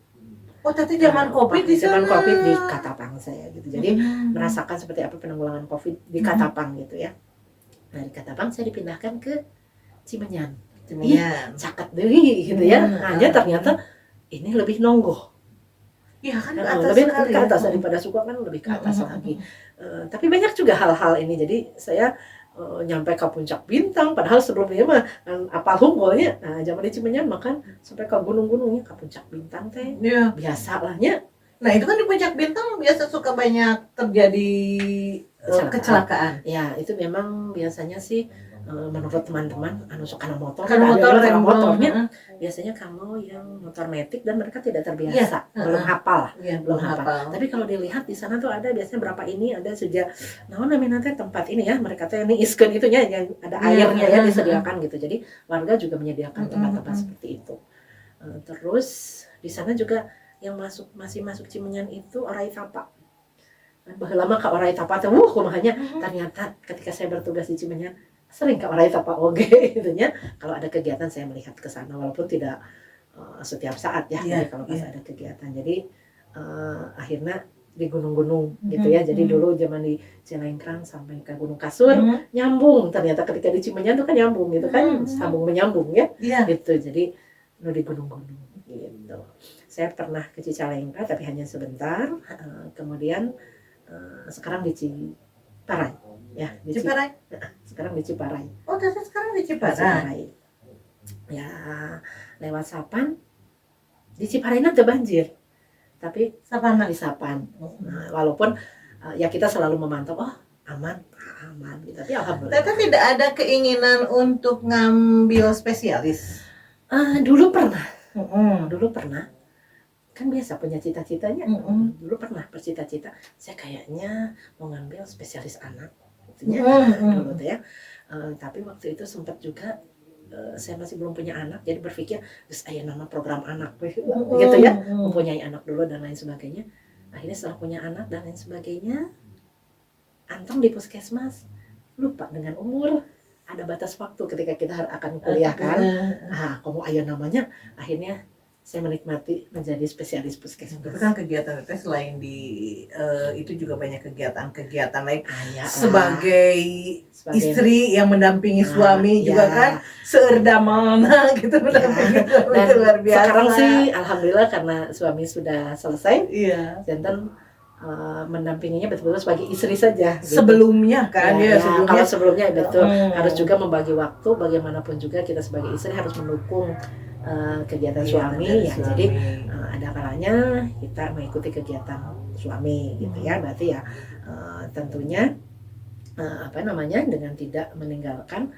Oh, tadi zaman Covid di sana. Zaman Covid di Katapang saya gitu. Jadi merasakan seperti apa penanggulangan Covid di Katapang gitu ya. Nah, di Katapang saya dipindahkan ke Cimenyan. Caket deui gitu ya. Hanya ternyata ini lebih nonggoh. Iya kan ke atas lebih sekali ke atas daripada Suka kan lebih ke atas lagi. Tapi banyak juga hal-hal ini. Jadi saya nyampe ke Puncak Bintang padahal sebelumnya mah apal hunggulnya. Nah, zaman di Cimenyan makan sampai ke gunung-gunungnya ke Puncak Bintang teh. Iya. Biasa lahnya. Nah, itu kan di Puncak Bintang biasa suka banyak terjadi kecelakaan. Ya, itu memang biasanya sih menurut teman-teman anu suka motor motornya biasanya kamu yang motor metik dan mereka tidak terbiasa, belum hafal lah. Belum hafal. Tapi kalau dilihat di sana tuh ada biasanya berapa ini ada sejak namanya tempat ini ya, mereka tuh ini iskeun itunya yang ada airnya ya disediakan gitu. Jadi warga juga menyediakan tempat-tempat seperti itu. Terus di sana juga yang masih masuk Cimenyan itu Orai Tapa. Lama ke Orai Tapa teh kumahanya ternyata ketika saya bertugas di Cimenyan sering ke Orai Tapa oge gitu nya. Kalau ada kegiatan saya melihat ke sana walaupun tidak setiap saat ya. Kalau pas ada kegiatan. Jadi akhirnya di gunung-gunung gitu ya. Jadi dulu zaman di Cilengkrang sampai ke Gunung Kasur nyambung. Ternyata ketika di Cimenyan tuh kan nyambung gitu kan, sambung menyambung ya. Gitu. Jadi di gunung-gunung gitu. Saya pernah ke Cicalengka tapi hanya sebentar. Kemudian sekarang di Ciparai ya, di Ciparai. Sekarang di Ciparai. Oh, ternyata sekarang di Ciparai. Ya, lewat Sapan di Ciparai nanti banjir. Tapi Sapan di Sapan. Nah, walaupun ya kita selalu memantau aman gitu. Tapi alhamdulillah. Ternyata tidak ada keinginan untuk ngambil spesialis. Dulu pernah. Kan biasa punya cita-citanya. Dulu pernah bercita-cita saya kayaknya mau ngambil spesialis anak gitu ya. Dulu tuh ya. Tapi waktu itu sempat juga saya masih belum punya anak jadi berpikir geus aya nama program anak gitu ya. Mempunyai anak dulu dan lain sebagainya. Akhirnya setelah punya anak dan lain sebagainya anteng di puskesmas lupa dengan umur. Ada batas waktu ketika kita akan kuliah kan. Kamu aya namanya akhirnya saya menikmati menjadi spesialis puskesmas. Itu kan kegiatan itu selain di itu juga banyak kegiatan lain ya, sebagai istri yang mendampingi suami juga kan seerdamana gitu mendampingi suami itu luar biasa. Sekarang sih alhamdulillah karena suami sudah selesai. Jantan mendampinginya betul-betul sebagai istri saja. Gitu. Sebelumnya kan kalau sebelumnya betul harus juga membagi waktu bagaimanapun juga kita sebagai istri harus mendukung kegiatan suami ya. Jadi ada kalanya kita mengikuti kegiatan suami gitu ya. Berarti ya tentunya dengan tidak meninggalkan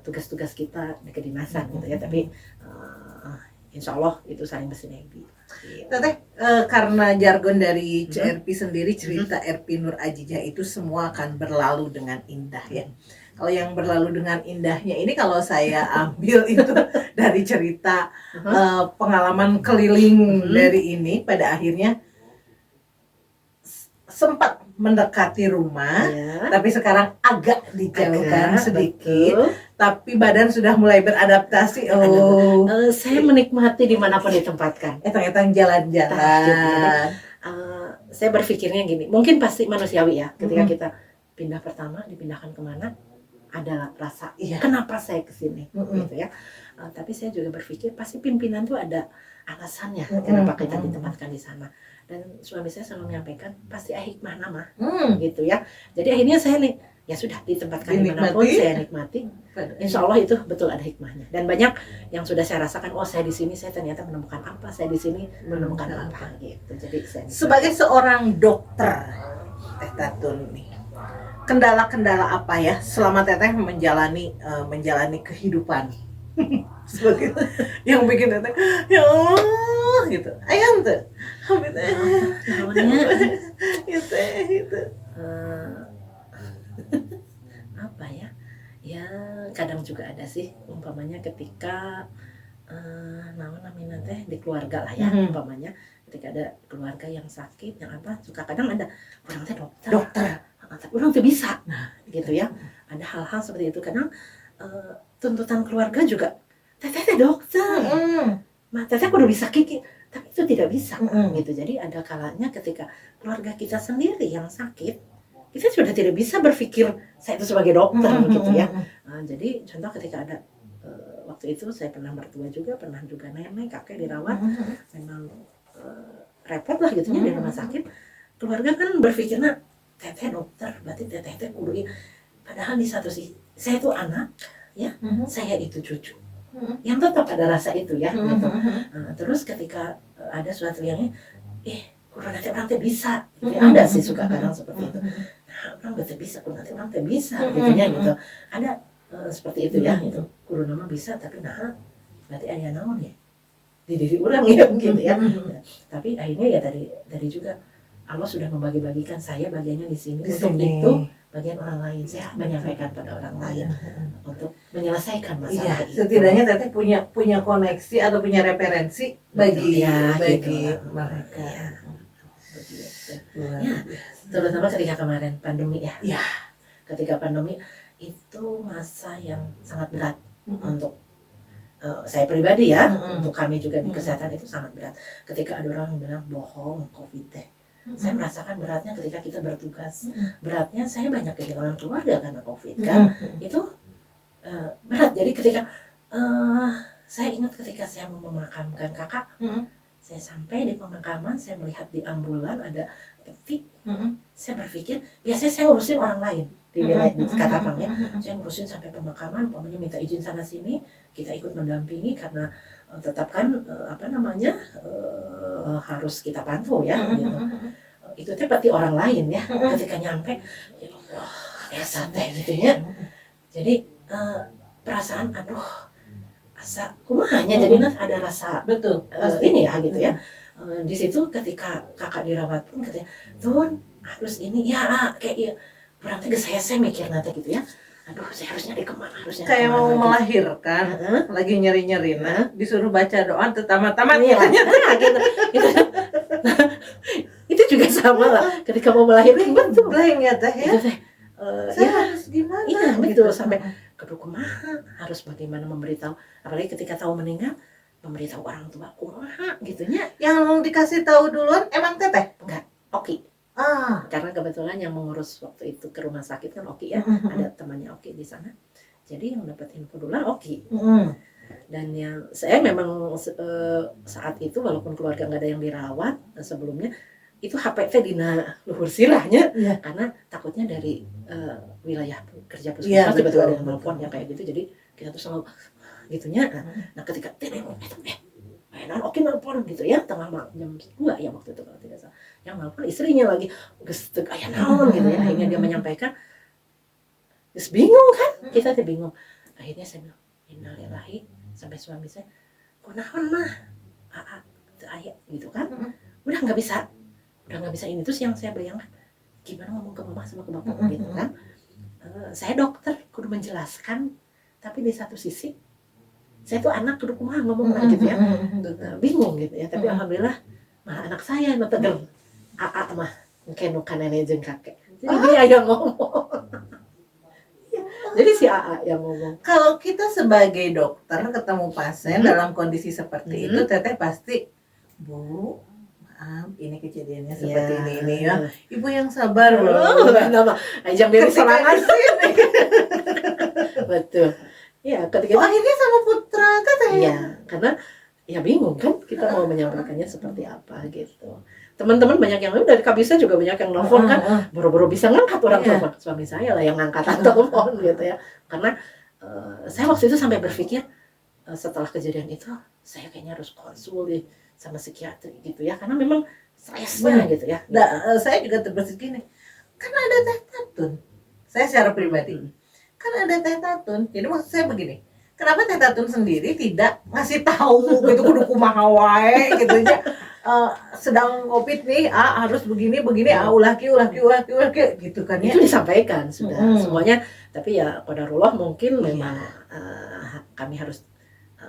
tugas-tugas kita di kedinasan gitu ya. Tapi insya Allah itu saling bersinergi. Teteh, karena jargon dari CRP sendiri cerita RP Nur Ajijah itu semua akan berlalu dengan indah ya. Kalau yang berlalu dengan indahnya ini kalau saya ambil itu dari cerita pengalaman keliling dari ini pada akhirnya sempat mendekati rumah, Ya. tapi sekarang agak dijauhkan Agak, sedikit, betul. tapi badan sudah mulai beradaptasi. Oh, Saya menikmati dimanapun ditempatkan. etang-etang jalan-jalan. Saya berpikirnya gini, mungkin pasti manusiawi ya, ketika Mm-mm. kita pindah pertama, dipindahkan kemana, ada rasa, Iya. kenapa saya kesini, Mm-mm. gitu ya. Tapi saya juga berpikir, pasti pimpinan tuh ada alasannya, Mm-mm. kenapa kita Mm-mm. ditempatkan di sana. Dan suami saya selalu menyampaikan, pasti ada hikmah nama, Hmm. gitu ya. Jadi akhirnya saya nih, ya sudah ditempatkan dimanapun, Dinikmati. saya nikmati. Insya Allah itu betul ada hikmahnya. Dan banyak yang sudah saya rasakan, oh saya di sini saya ternyata menemukan apa, saya di sini menemukan apa, gitu. Jadi saya Sebagai seorang dokter, Teh Tatun nih, kendala-kendala apa ya selama Teteh menjalani kehidupan sebagai yang bikin Teteh ya Allah gitu, ayam tuh, habis namanya itu. apa ya? Ya kadang juga ada sih, umpamanya ketika namanya teh di keluarga lah ya, umpamanya ketika ada keluarga yang sakit, yang apa, suka kadang ada orang teh dokter, tapi orang tuh bisa, gitu ya. Ada hal-hal seperti itu. Kadang tuntutan keluarga juga, teteh dokter, teteh kudu bisa kiki, tapi itu tidak bisa, gitu. Jadi ada kalanya ketika keluarga kita sendiri yang sakit, kita sudah tidak bisa berpikir saya itu sebagai dokter, gitu ya. Jadi contoh ketika ada waktu itu saya pernah mertua juga, pernah juga nenek, kakek dirawat, memang repot lah gitu ya di rumah sakit. Keluarga kan berpikirnya teteh dokter, berarti teteh kudu. Padahal di satu sisi saya itu anak, ya, saya itu cucu, yang tetap ada rasa itu ya. Gitu. Terus ketika ada suatu yang kudu nanti orang teh bisa, gitu. Ada sih suka kadang seperti itu. Nah, orang teh bisa, kudu nanti orang teh bisa, gitu ya gitu. Ada seperti itu ya, itu kudu nama bisa, tapi nah berarti aya naon ya di diri orang ya, gitu ya. Tapi akhirnya ya dari juga Allah sudah membagi-bagikan saya bagiannya di sini, untuk itu bagian orang lain saya menyampaikan pada orang lain untuk menyelesaikan masalah itu. Setidaknya Teteh punya koneksi atau punya referensi bagi gitu. mereka. Ya, begitu. Ya, terutama ketika kemarin pandemi ya. Ya. Ketika pandemi itu masa yang sangat berat untuk saya pribadi ya, untuk kami juga di kesehatan itu sangat berat. Ketika ada orang yang bilang bohong COVID teh, saya merasakan beratnya ketika kita bertugas. Beratnya saya banyak kehilangan keluarga karena COVID kan, itu berat. Jadi ketika saya ingat ketika saya mau memakamkan kakak, saya sampai di pemakaman, saya melihat di ambulan ada peti, saya berpikir biasanya saya ngurusin orang lain di wilayah di Katapang ya, saya ngurusin sampai pemakaman, umpamanya minta izin sana sini, kita ikut mendampingi karena tetap kan harus kita pantau ya, gitu. Itu seperti orang lain ya, ketika nyampe, ya Allah, santai gitu ya. Jadi perasaan aduh, asa kumahanya, jadi ada rasa betul ini ya gitu ya. Di situ ketika kakak dirawat pun katanya, Tun harus ini ya kayak ya. Berarti saya mikir nanti gitu ya. Aduh, saya harusnya di kemana, harusnya kayak kemana, mau gitu. Melahirkan, lagi nyeri-nyeri, disuruh baca doa tertamat-tamat Iya, gitu. Itu juga sama lah ketika mau melahirkan, betul. Blank ya Teh ya. Itu teh Saya harus gimana? iya betul, sampai kudu kumaha, harus bagaimana memberitahu, apalagi ketika tahu meninggal, memberitahu orang tua kumaha gitunya. Yang dikasih tahu duluan emang Teteh? Enggak, Oki. Karena kebetulan yang mengurus waktu itu ke rumah sakit kan Oki ya, ada temannya Oki di sana. Jadi yang dapat info duluan Oki. Dan yang saya memang saat itu walaupun keluarga nggak ada yang dirawat sebelumnya, itu HPT dina luhur sirahnya, karena takutnya dari wilayah kerja puskesmas tiba-tiba ada yang telepon ya kayak gitu. Jadi kita tuh selalu gitunya. Nah ketika Oki nelpon gitu ya, tengah jam 2 ya waktu itu kalau tidak salah. Yang nelpon istrinya lagi, geus teu aya naon gitu ya. Akhirnya dia menyampaikan, geus bingung kan? Kita teh bingung. Akhirnya saya bilang, innalillahi, sampai suami saya, kunaon mah? Teu aya gitu kan. Udah nggak bisa ini. Terus yang saya bayangkan, gimana ngomong ke mama sama ke bapak gitu kan. Saya dokter, kudu menjelaskan, tapi di satu sisi saya tuh anak kudu kumaha ngomong gitu ya, bingung gitu ya. Tapi alhamdulillah malah anak saya yang tegar AA mah Kenukan nenek jeung kakek. Jadi dia yang ngomong. Jadi si AA yang ngomong. Kalau kita sebagai dokter ketemu pasien dalam kondisi seperti itu, teteh pasti, Bu, maaf, ini kejadiannya seperti ini ya. Ibu yang sabar loh. Nama ajang dari serangan sih. Betul. Ya, ketika akhirnya sama putra teteh. Iya, karena ya bingung kan kita mau menyampaikannya seperti apa gitu. Teman-teman banyak yang dari Kabisa juga banyak yang nelfon kan, boro-boro bisa ngangkat orang tua. Suami saya lah yang ngangkat telepon gitu ya. Karena saya waktu itu sampai berpikir setelah kejadian itu saya kayaknya harus konsul deh sama psikiatri gitu ya, karena memang stresnya gitu ya. Nah, saya juga terbesit gini, kan ada Teh Tatun. Saya secara pribadi, kan ada Teh Tatun. Jadi maksud saya begini, kenapa Teh Tatun sendiri tidak ngasih tahu gitu kudu kumaha wae gitu aja. Sedang COVID nih, harus begini ulah ki gitu kan ya. Itu disampaikan sudah semuanya, tapi ya qadarullah mungkin memang kami harus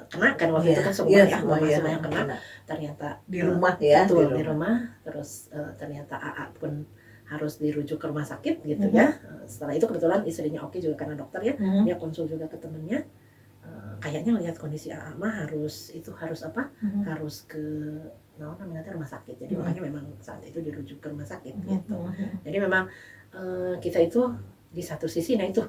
kenakan waktu itu kan semua yang kena ternyata di rumah ya. Betul, di rumah. Terus ternyata AA pun harus dirujuk ke rumah sakit gitu ya. Setelah itu kebetulan istrinya Oki juga karena dokter ya, dia konsul juga ke temennya. Kayaknya lihat kondisi AA mah harus apa? Harus ke rumah sakit. Jadi makanya memang saat itu dirujuk ke rumah sakit gitu. Jadi memang kita itu di satu sisi, nah itu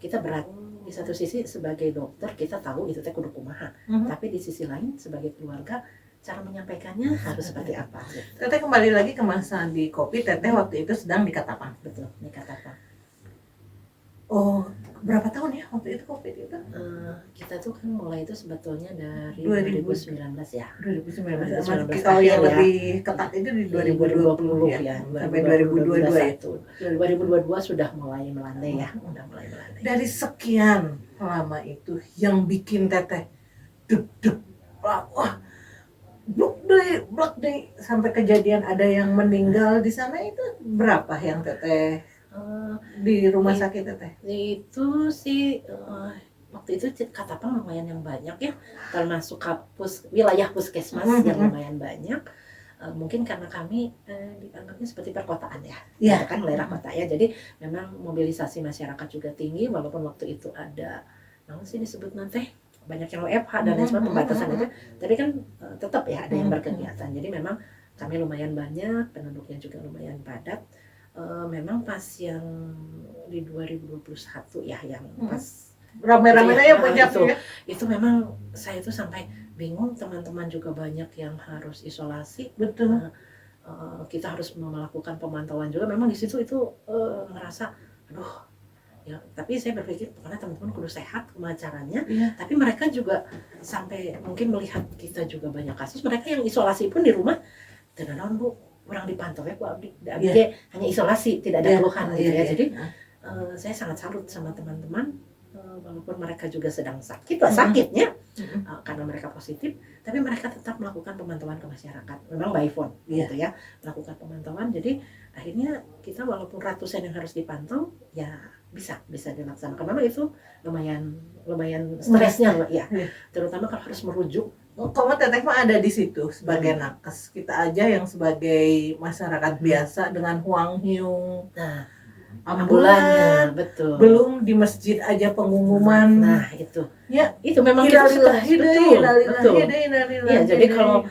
kita berat. Di satu sisi sebagai dokter kita tahu itu teh kudu kumaha. Tapi di sisi lain sebagai keluarga cara menyampaikannya harus seperti apa. Gitu. Teteh kembali lagi ke masa di COVID, teteh waktu itu sedang di Katapang. Betul, di Katapang. Oh, berapa tahun ya waktu itu COVID itu? Kita tuh kan mulai itu sebetulnya dari 2019 ya. 2019. Kalau yang lebih ketat itu di 2020 ya. Sampai 2022 ya. 2022 sudah mulai melandai ya. Dari sekian lama itu yang bikin teteh deg-deg, wah, blok deh sampai kejadian ada yang meninggal di sana, itu berapa yang teteh di rumah sakit teteh? Itu sih waktu itu Katapang lumayan yang banyak ya, termasuk wilayah puskesmas yang lumayan banyak. Mungkin karena kami dianggapnya seperti perkotaan ya, kan daerah kota ya, jadi memang mobilisasi masyarakat juga tinggi, walaupun waktu itu ada namun sih disebut nanti banyak yang WFH dan lain sebagainya, pembatasan itu, tapi kan tetap ya ada yang berkegiatan. Jadi memang kami lumayan banyak, penduduknya juga lumayan padat. Memang pas yang di 2021 ya, yang pas rame-ramenya banyak itu memang saya tuh sampai bingung, teman-teman juga banyak yang harus isolasi. Betul. Kita harus melakukan pemantauan juga. Memang di situ itu ngerasa, aduh ya. Tapi saya berpikir karena teman-teman kudu sehat caranya. Tapi mereka juga sampai mungkin melihat kita juga banyak kasus. Mereka yang isolasi pun di rumah, tenang Bu, orang dipantau ya, hanya isolasi, tidak ada keluhan gitu ya. Jadi saya sangat salut sama teman-teman. Walaupun mereka juga sedang sakit sakitnya karena mereka positif, tapi mereka tetap melakukan pemantauan ke masyarakat, memang by phone gitu ya, melakukan pemantauan. Jadi akhirnya kita walaupun ratusan yang harus dipantau ya bisa dilaksanakan. Memang itu lumayan stresnya ya, terutama kalau harus merujuk. Kamu teteh mah ada di situ sebagai nakes, kita aja yang sebagai masyarakat biasa dengan huang hiung. Ambulannya, betul. Belum di masjid aja pengumuman. Nah itu. Ya, itu memang kita sudah betul. Ya, jadi kalau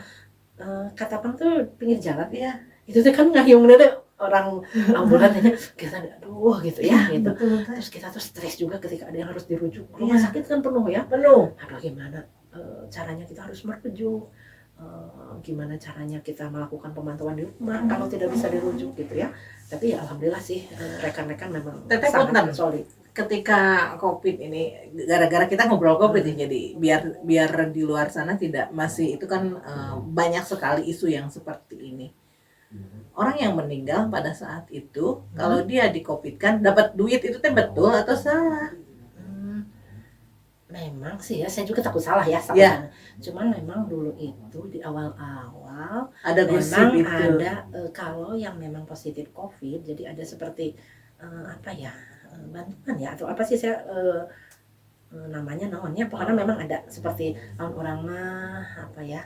Katapang tuh pinggir jalan ya, itu tuh kan ngayung deh orang ambulannya, kita aduh gitu ya, gitu. Terus kita tuh stres juga ketika ada yang harus dirujuk. Rumah sakit kan penuh ya. Aduh gimana caranya kita harus merujuk. Gimana caranya kita melakukan pemantauan di rumah kalau tidak bisa dirujuk gitu ya. Tapi ya alhamdulillah sih rekan-rekan memang sangat solid. Ketika COVID ini, gara-gara kita ngobrol COVID jadi biar di luar sana tidak masih itu kan banyak sekali isu yang seperti ini. Orang yang meninggal pada saat itu kalau dia di COVID kan dapat duit, itu teh betul atau salah? Memang sih ya, saya juga takut salah ya. Cuman memang dulu itu di awal-awal ada memang itu. Ada kalau yang memang positif COVID, jadi ada seperti bantuan ya atau apa sih saya namanya pokoknya memang ada seperti orang mah apa ya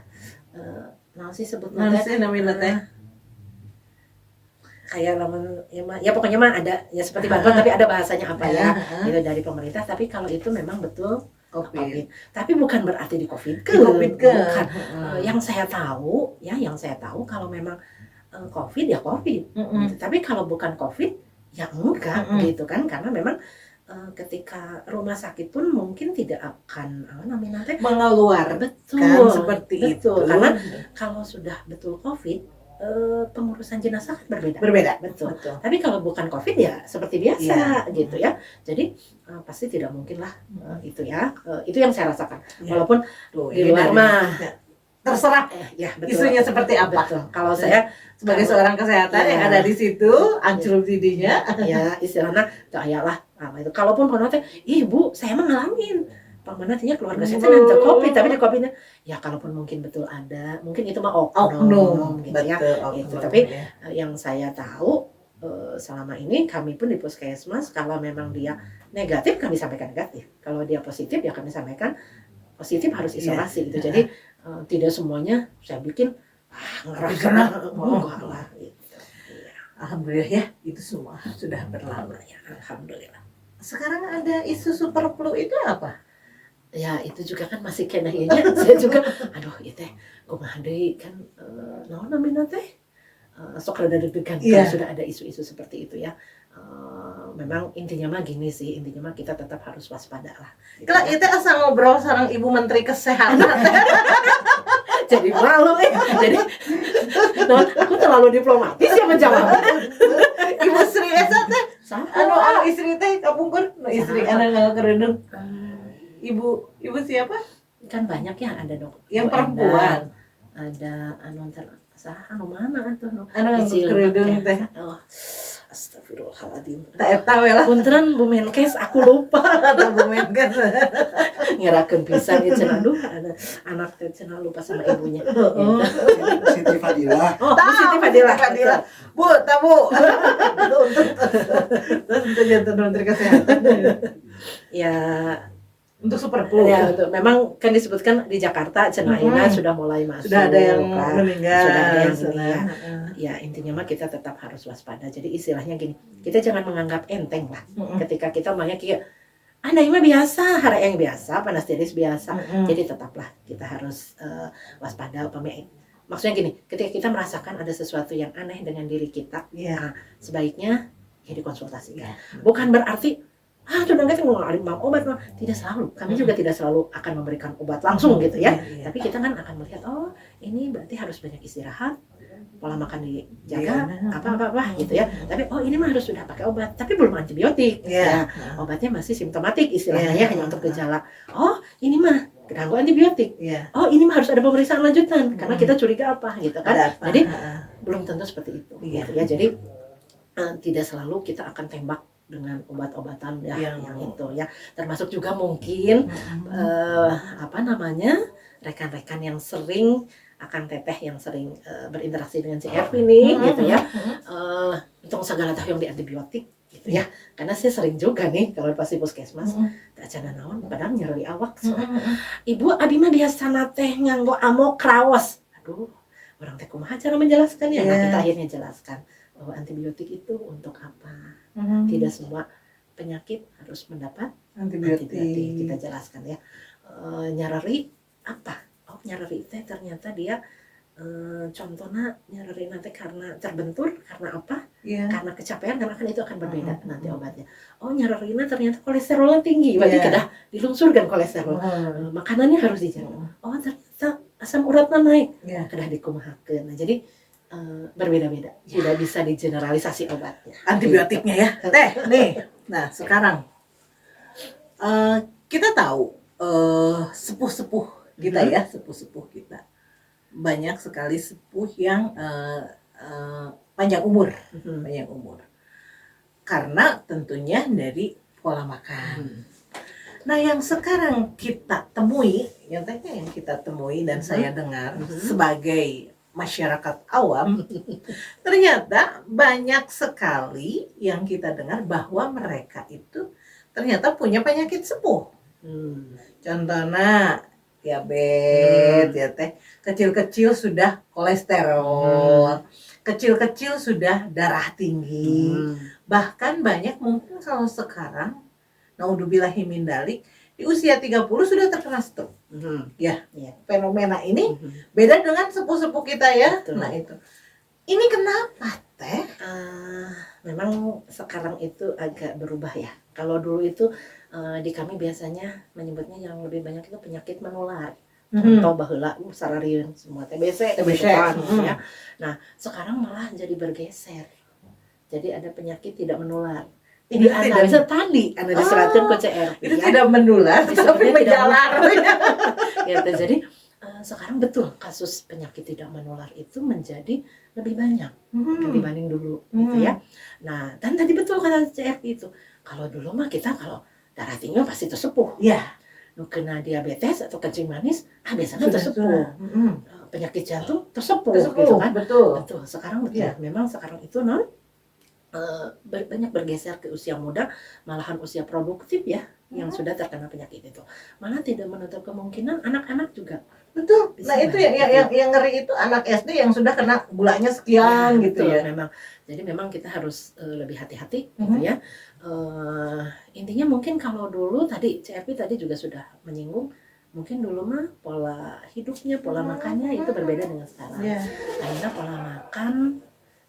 sih sebutnya namanya teh kayak ya pokoknya mah ada ya seperti bantuan tapi ada bahasanya apa ya gitu dari pemerintah. Tapi kalau itu memang betul COVID. Tapi bukan berarti di COVID bukan. Yang saya tahu kalau memang COVID ya COVID. Gitu. Tapi kalau bukan COVID ya enggak gitu kan, karena memang ketika rumah sakit pun mungkin tidak akan mengeluarkan betul seperti itu. Karena kalau sudah betul COVID, pengurusan jenazah kan berbeda. Betul. Tapi kalau bukan COVID ya seperti biasa gitu ya. Jadi pasti tidak mungkin lah itu ya. Itu yang saya rasakan. Walaupun di luar mah terserah ya betul. Isunya seperti apa. Betul. Kalau saya sebagai seorang kesehatan yang ada di situ, ancur didinya. Ya istilahnya kayalah itu. Kalaupun kono teh, ibu saya mah ngalamin. Pamannya keluarga saya nanti COVID, tapi di COVID-nya ya kalaupun mungkin betul ada, mungkin itu mah oknum gitu ya. Itu. Tapi yang saya tahu selama ini kami pun di puskesmas kalau memang dia negatif kami sampaikan negatif. Kalau dia positif ya kami sampaikan positif harus isolasi gitu. Jadi tidak semuanya saya bikin ngerasa enggak lah gitu. Alhamdulillah ya, itu semua sudah berlalu ya. Alhamdulillah. Sekarang ada isu super flu itu apa? Ya itu juga kan masih kena ya. Saya juga aduh itu teh kumaha deui kan naon namina teh sok rada deg-degan kalau sudah ada isu-isu seperti itu ya. Memang intinya mah gini sih, intinya mah kita tetap harus waspada lah. Kalau itu asal ngobrol sareng Ibu Menteri Kesehatan. Jadi malu jadi aku terlalu diplomatis ya menjawab. Ibu Sri Esa teh anu istri teh kapungkur istri anak kerendeng. Ibu siapa? Kan banyak ya ada dok. Yang perempuan. Ada anu mana atuh anu kerendeng teh. Astagfirullahaladzim. Tak tahu lah. Punten Bu Menkes aku lupa. Kata Bu Menkes. Ngerakeun pisan ieu cenah aduh ada anak teh cenah lupa sama ibunya. Siti Fadilah. Siti Fadilah. Bu, tahu. Untuk jantung Menteri Kesehatan. Ya untuk super flu. Ya, memang kan disebutkan di Jakarta cenah sudah mulai masuk. Sudah ada yang meninggal. Sudah ada yang meninggal. Ya intinya mah kita tetap harus waspada. Jadi istilahnya gini, kita jangan menganggap enteng lah. Ketika kita omongnya kayak ini mah biasa, hara yang biasa, panas tiris biasa. Jadi tetaplah kita harus waspada. Maksudnya gini, ketika kita merasakan ada sesuatu yang aneh dengan diri kita, sebaiknya ya dikonsultasikan. Bukan berarti sudah nggak mau ngalih obat, tidak selalu. Kami juga tidak selalu akan memberikan obat langsung gitu ya. Tapi kita kan akan melihat ini berarti harus banyak istirahat, pola makan dijaga, apa gitu ya. Tapi ini mah harus sudah pakai obat, tapi belum antibiotik. Ya, obatnya masih simptomatik istilahnya ya, hanya untuk gejala. Ini mah ganggu antibiotik. Ini mah harus ada pemeriksaan lanjutan karena kita curiga apa gitu kan. Jadi belum tentu seperti itu. Gitu ya. Jadi tidak selalu kita akan tembak dengan obat-obatan yang itu ya, termasuk juga mungkin rekan-rekan yang sering teteh yang sering berinteraksi dengan CRP ini gitu ya, untuk segala tahu yang di antibiotik gitu ya, karena saya sering juga nih kalau pas di puskesmas tak cana naon padahal nyeri awak ibu abi mah biasa teh nganggo amokrawas, aduh orang teh kumaha cara menjelaskannya. Nah kita akhirnya jelaskan bahwa antibiotik itu untuk apa. Tidak semua penyakit harus mendapat antibiotik. Kita jelaskan ya. Nyarari apa? Nyarari teh ternyata dia contohnya nyarari nanti karena terbentur, karena apa? Karena kecapean, karena kan itu akan berbeda nanti obatnya. Nyararina ternyata kolesterolnya tinggi, berarti kedah dilungsurkan kolesterol. Makanannya harus dijaga. Ternyata asam uratnya naik, kedah dikumahakeun. Nah jadi berbeda-beda, tidak bisa digeneralisasi obatnya, antibiotiknya ya. Nih, nah sekarang kita tahu sepuh-sepuh kita ya, sepuh-sepuh kita banyak sekali sepuh yang panjang umur, karena tentunya dari pola makan. Nah yang sekarang kita temui, yang kita temui dan saya dengar sebagai masyarakat awam, ternyata banyak sekali yang kita dengar bahwa mereka itu ternyata punya penyakit sepuh. Contohnya diabetes, kecil-kecil sudah kolesterol, kecil-kecil sudah darah tinggi. Bahkan banyak mungkin kalau sekarang, naudzubillahi min dzalik, di usia 30 sudah terkena stroke. Ya, fenomena ini beda dengan sepuh-sepuh kita ya. Betul. Nah itu. Ini kenapa Teh? Memang sekarang itu agak berubah ya. Kalau dulu itu di kami biasanya menyebutnya yang lebih banyak itu penyakit menular. Contoh baheula sararieun semua TBC gitu kan, ya. Nah, sekarang malah jadi bergeser. Jadi ada penyakit tidak menular. Ini analisa tadi, analisa disebutkan ke CR. Itu tidak menular, tapi menjalar. Gitu. Jadi sekarang betul kasus penyakit tidak menular itu menjadi lebih banyak dibanding dulu, gitu ya. Nah, dan tadi betul kata CR itu. Kalau dulu mah kita kalau darah tinggi pasti tersepuh. Ya. Kena diabetes atau kencing manis, biasanya tersepuh. Penyakit jantung tersepuh, gitu kan? Betul. Betul. Sekarang betul. Ya. Memang sekarang itu banyak bergeser ke usia muda, malahan usia produktif ya, yang sudah terkena penyakit itu. Malah tidak menutup kemungkinan anak-anak juga. Betul. Bisa Nah itu banget, yang ngeri itu anak SD yang sudah kena gulanya sekian gitu betul, ya. Memang. Jadi memang kita harus lebih hati-hati, gitu ya. Intinya mungkin kalau dulu tadi CFP tadi juga sudah menyinggung, mungkin dulu mah pola hidupnya, pola makannya itu berbeda dengan sekarang. Akhirnya pola makan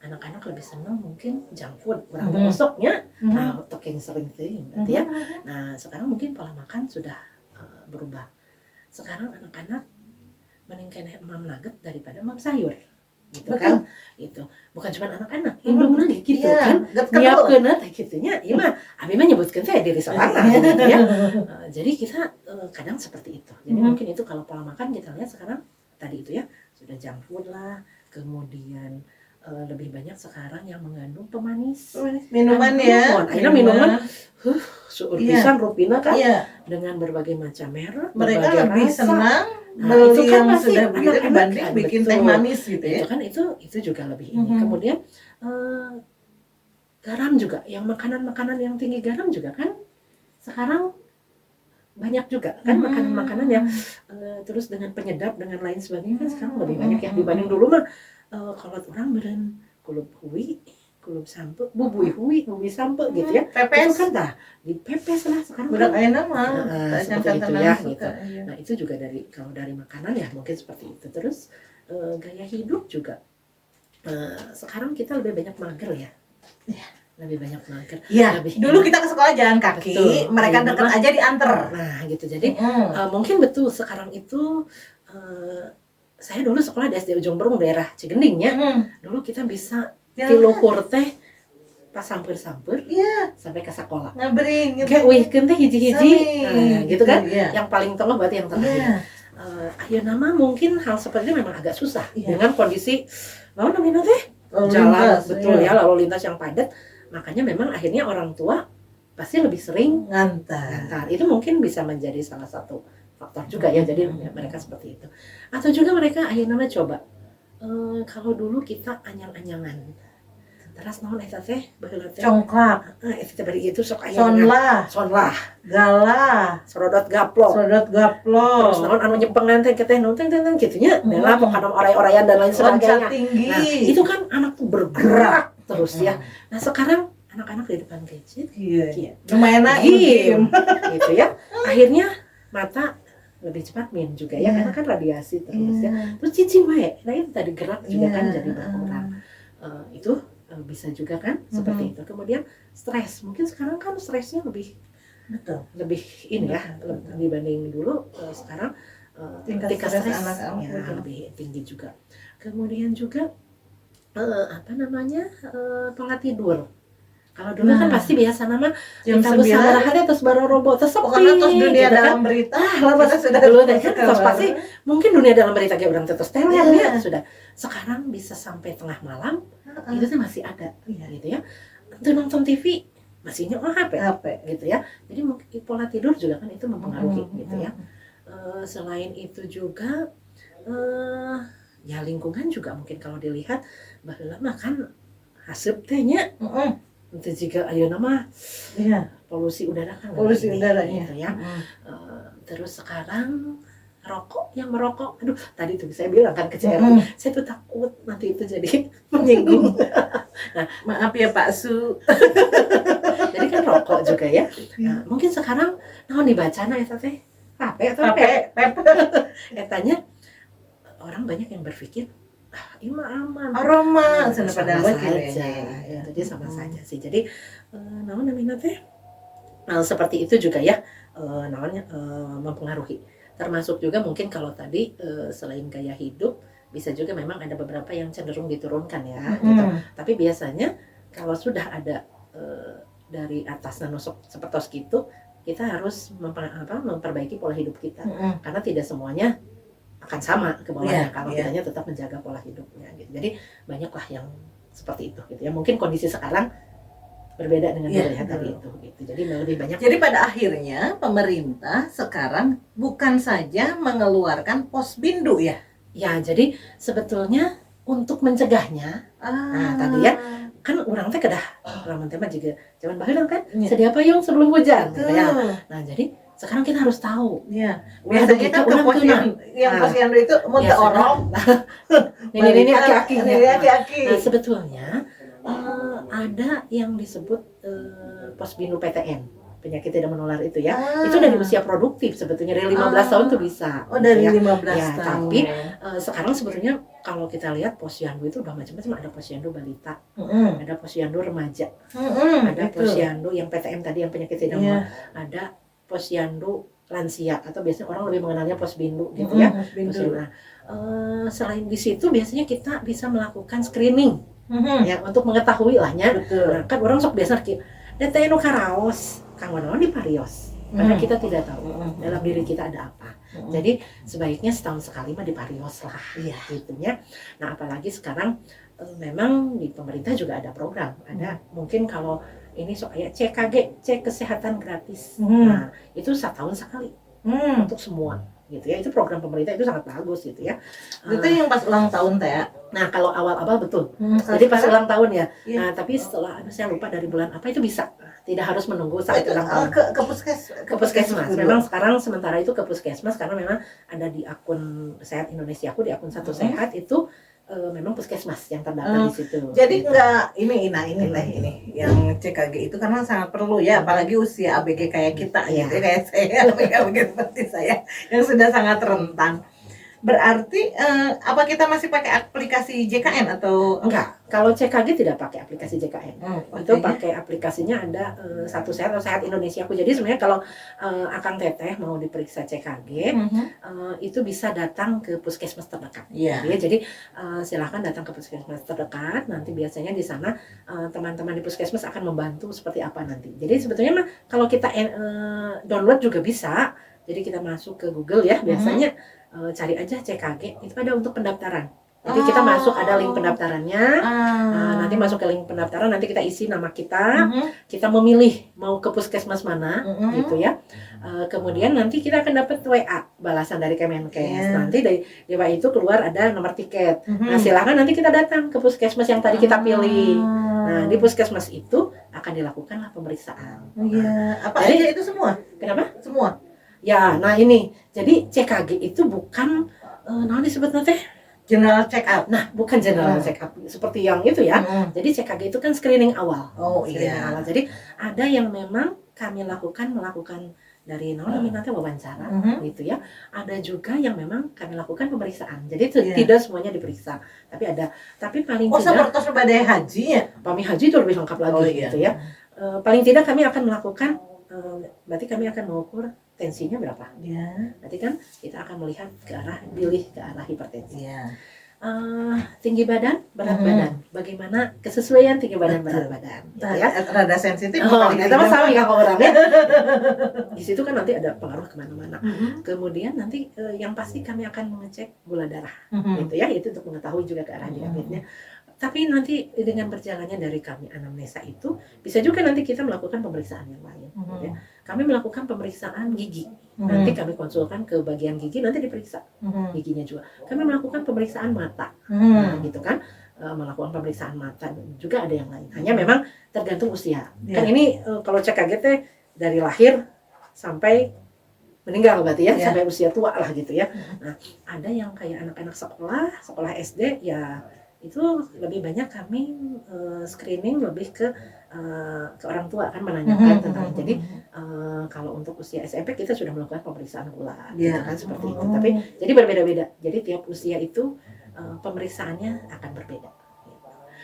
anak-anak lebih senang mungkin junk food, berarti masuknya, nah untuk yang sering berarti ya. Nah sekarang mungkin pola makan sudah berubah. Sekarang anak-anak mending mam nugget daripada mam sayur, gitu. Betul. Kan? Itu bukan cuma anak-anak, indung lagi gitu kan, nyiapkeun teh gitunya. Ieu mah abi mah nyebutkeun teh diri sorangan gitu ya. Jadi kita kadang seperti itu. Jadi mungkin itu kalau pola makan kita lihat sekarang tadi itu ya, sudah junk food lah, kemudian lebih banyak sekarang yang mengandung pemanis. Minuman ya. Akhirnya minuman suur pisan rupina kan, dengan berbagai macam merek, mereka berbagai lebih rasa. senang Nah, beli itu kan yang pasti sudah begitu anak-anak dibanding kan, bikin betul. teh manis gitu ya. Itu kan itu juga lebih ini. Kemudian garam juga, yang makanan-makanan yang tinggi garam juga kan sekarang banyak juga kan, makanan-makanan yang terus dengan penyedap dengan lain sebagainya kan sekarang lebih banyak ya dibanding dulu mah. Kalau orang beren kulup hui, kulup sampe, bubui hui, bubui sampe gitu ya. Pepes. Itu kan dah dipepes lah sekarang. Budak ayeuna mah. Seperti itu ya gitu. Nah itu juga kalau dari makanan ya mungkin seperti itu. Terus gaya hidup juga sekarang kita lebih banyak mager ya. Lebih banyak mager. Iya. Dulu kita ke sekolah jalan kaki, betul. mereka dekat aja diantar. Nah gitu. Jadi mungkin betul sekarang itu saya dulu sekolah di SD Ujung Berung daerah Cigending ya. Dulu kita bisa tiluhur teh pas samper-samper sampai ke sekolah. Ngabring gitu. Kayak wihkeun teh hiji-hiji. Nah, gitu kan. Iya. Yang paling tengah berarti yang terakhir. Ayeuna mah mungkin hal seperti itu memang agak susah dengan kondisi namanya teh jalan lintas, betul ya, lalu lintas yang padat. Makanya memang akhirnya orang tua pasti lebih sering ngantar. Itu mungkin bisa menjadi salah satu faktor juga ya, jadi mereka seperti itu. Atau juga mereka akhirnya coba kalau dulu kita anyang-anyangan terus naon eta teh baheula teh congklak eta teh bari itu sok aya sonlah galah sorodot gaplok terus naon anu nyepengan teh teh naon teh kitunya bela pokona oray-orayan dan lain sebagainya. Nah itu kan anak tuh bergerak terus ya. Nah sekarang anak-anak di depan gadget lumayan game gitu ya, akhirnya mata lebih cepat min juga ya, karena kan radiasi terus ya. Terus cicing wae, nah itu tadi gerak juga kan jadi berkurang. Itu bisa juga kan seperti itu. Kemudian stres, mungkin sekarang kan stresnya lebih ini ya, dibanding dulu. Sekarang tingkat stres anak-anak ya, lebih tinggi juga. Kemudian juga pola tidur. Kalau dulu kan pasti biasa nama kita bersama hati terus baru robot terus pokoknya terus dunia gitu dalam kan? Berita kita sudah dulu kan terus pasti mungkin dunia dalam berita kayak orang terus teler ya sudah. Sekarang bisa sampai tengah malam itu tuh masih ada gitu ya. Untuk nonton TV masih HP gitu ya. Jadi mungkin pola tidur juga kan itu mempengaruhi gitu ya. Selain itu juga ya lingkungan juga mungkin kalau dilihat bahwa makan haseup teh nya itu jika ayeuna mah polusi udara kan polusi udaranya gitu ya. Terus sekarang rokok, yang merokok, aduh tadi tuh saya bilang kan ke CRP, saya tuh takut nanti itu jadi menyinggung. Nah, maaf ya Pak Su. Jadi kan rokok juga ya. Nah, mungkin sekarang naon dibacana eta teh? Vape atau vape? Etanya orang banyak yang berpikir ini mah aman. Aroma, sama padahal saja. Ya, jadi sama saja sih. Jadi naon namanya teh? Seperti itu juga ya, namanya mempengaruhi. Termasuk juga mungkin kalau tadi selain gaya hidup, bisa juga memang ada beberapa yang cenderung diturunkan ya. Gitu. Tapi biasanya kalau sudah ada dari atas nanosepertos gitu, kita harus memperbaiki pola hidup kita. Karena tidak semuanya akan sama ke bawahnya kalau kitanya tetap menjaga pola hidupnya gitu. Jadi banyaklah yang seperti itu gitu ya. Mungkin kondisi sekarang berbeda dengan melihat tadi itu gitu. Jadi lebih banyak. Jadi pada akhirnya pemerintah sekarang bukan saja mengeluarkan posbindu ya. Ya, jadi sebetulnya untuk mencegahnya, nah tadi ya kan orang teh kedah orang teh juga zaman baheula kan sedia payung sebelum hujan gitu ya. Nah, jadi sekarang kita harus tahu. Iya. Biasanya kan ke posyandu itu mau orang. Ini aki-aki. Nah, sebetulnya ada yang disebut posbindu PTN, penyakit tidak menular itu ya. Itu dari usia produktif sebetulnya, dari 15 tahun tuh bisa. Oh, dari ya. 15 ya, tahun. Tapi sekarang sebetulnya kalau kita lihat posyandu itu udah macam-macam. Ada posyandu balita, ada posyandu remaja, ada posyandu yang PTM tadi yang penyakit tidak menular, ada posyandu lansia atau biasanya orang lebih mengenalnya posbindu gitu ya. Nah, selain di situ biasanya kita bisa melakukan screening ya untuk mengetahui lahnya. Nah, kan orang sok biasa data nu karaos kang naon di parios. Karena kita tidak tahu dalam diri kita ada apa. Jadi sebaiknya setahun sekali mah di parios lah gitu ya. Nah, apalagi sekarang memang di pemerintah juga ada program. Ada mungkin kalau ini kayak CKG, cek kesehatan gratis. Nah, itu setahun sekali untuk semua gitu ya. Itu program pemerintah, itu sangat bagus gitu ya. Itu yang pas ulang tahun teh ya. Nah, kalau awal-awal betul. Jadi pas ulang tahun ya. Nah, tapi setelah saya lupa dari bulan apa itu bisa. Tidak harus menunggu saat ulang tahun. Ke puskesmas. Memang sekarang sementara itu ke puskesmas karena memang ada di akun Sehat Indonesia aku, di akun Satu Sehat itu memang puskesmas yang terdaftar di situ. Jadi enggak ini yang CKG itu karena sangat perlu ya, apalagi usia ABG kayak kita gitu ya, kayak saya ABG seperti saya yang sudah sangat rentan. Berarti apa kita masih pakai aplikasi JKN atau enggak? Kalau CKG tidak pakai aplikasi JKN. Itu pakai aplikasinya ada Satu Sehat atau Sehat Indonesia aku. Jadi sebenarnya kalau Akang Teteh mau diperiksa CKG, itu bisa datang ke puskesmas terdekat. Ya, jadi silahkan datang ke puskesmas terdekat. Nanti biasanya di sana teman-teman di puskesmas akan membantu seperti apa nanti. Jadi sebetulnya mah kalau kita download juga bisa. Jadi kita masuk ke Google ya, biasanya cari aja CKG, itu ada untuk pendaftaran. Jadi kita masuk, ada link pendaftarannya. Nanti masuk ke link pendaftaran, nanti kita isi nama kita, kita memilih mau ke puskesmas mana, gitu ya. Kemudian nanti kita akan dapat WA balasan dari Kemenkes. Nanti dari WA itu keluar ada nomor tiket. Nah, silahkan nanti kita datang ke puskesmas yang tadi kita pilih. Nah, di puskesmas itu akan dilakukanlah pemeriksaan. Apa aja itu semua? Kenapa? Semua. Ya, nah ini. Jadi CKG itu bukan nah disebutnya teh general check up. Nah, bukan general check up seperti yang itu ya. Jadi CKG itu kan screening awal. Awal. Jadi ada yang memang kami melakukan dari namanya wawancara gitu ya. Ada juga yang memang kami lakukan pemeriksaan. Jadi tidak semuanya diperiksa, tapi paling tidak seperti badai haji ya. Pami haji itu lebih lengkap lagi gitu ya. Paling tidak kami akan melakukan berarti kami akan mengukur tensinya berapa. Berarti kan kita akan melihat ke arah hipertensi. Tinggi badan, berat badan. Bagaimana kesesuaian tinggi badan, berat badan. Gitu ya. Rada sensitif. Itu masalah ya orang ya. Di situ kan nanti ada pengaruh kemana-mana. Kemudian nanti yang pasti kami akan mengecek gula darah. Gitu ya. Itu untuk mengetahui juga ke arah diabetesnya. Tapi nanti dengan berjalannya dari kami anamnesa itu, bisa juga nanti kita melakukan pemeriksaan yang lain. Ya. Kami melakukan pemeriksaan gigi. Nanti kami konsulkan ke bagian gigi, nanti diperiksa giginya juga. Kami melakukan pemeriksaan mata, nah, gitu kan. Melakukan pemeriksaan mata juga ada yang lain. Hanya memang tergantung usia. Kan ini kalau CKG dari lahir sampai meninggal berarti ya, Ya. sampai usia tua lah gitu ya. Nah, ada yang kayak anak-anak sekolah SD ya, itu lebih banyak kami screening lebih ke orang tua kan menanyakan tentang. Jadi kalau untuk usia SMP kita sudah melakukan pemeriksaan gula gitu Ya. kan, seperti itu. Tapi jadi berbeda-beda. Jadi tiap usia itu pemeriksaannya akan berbeda.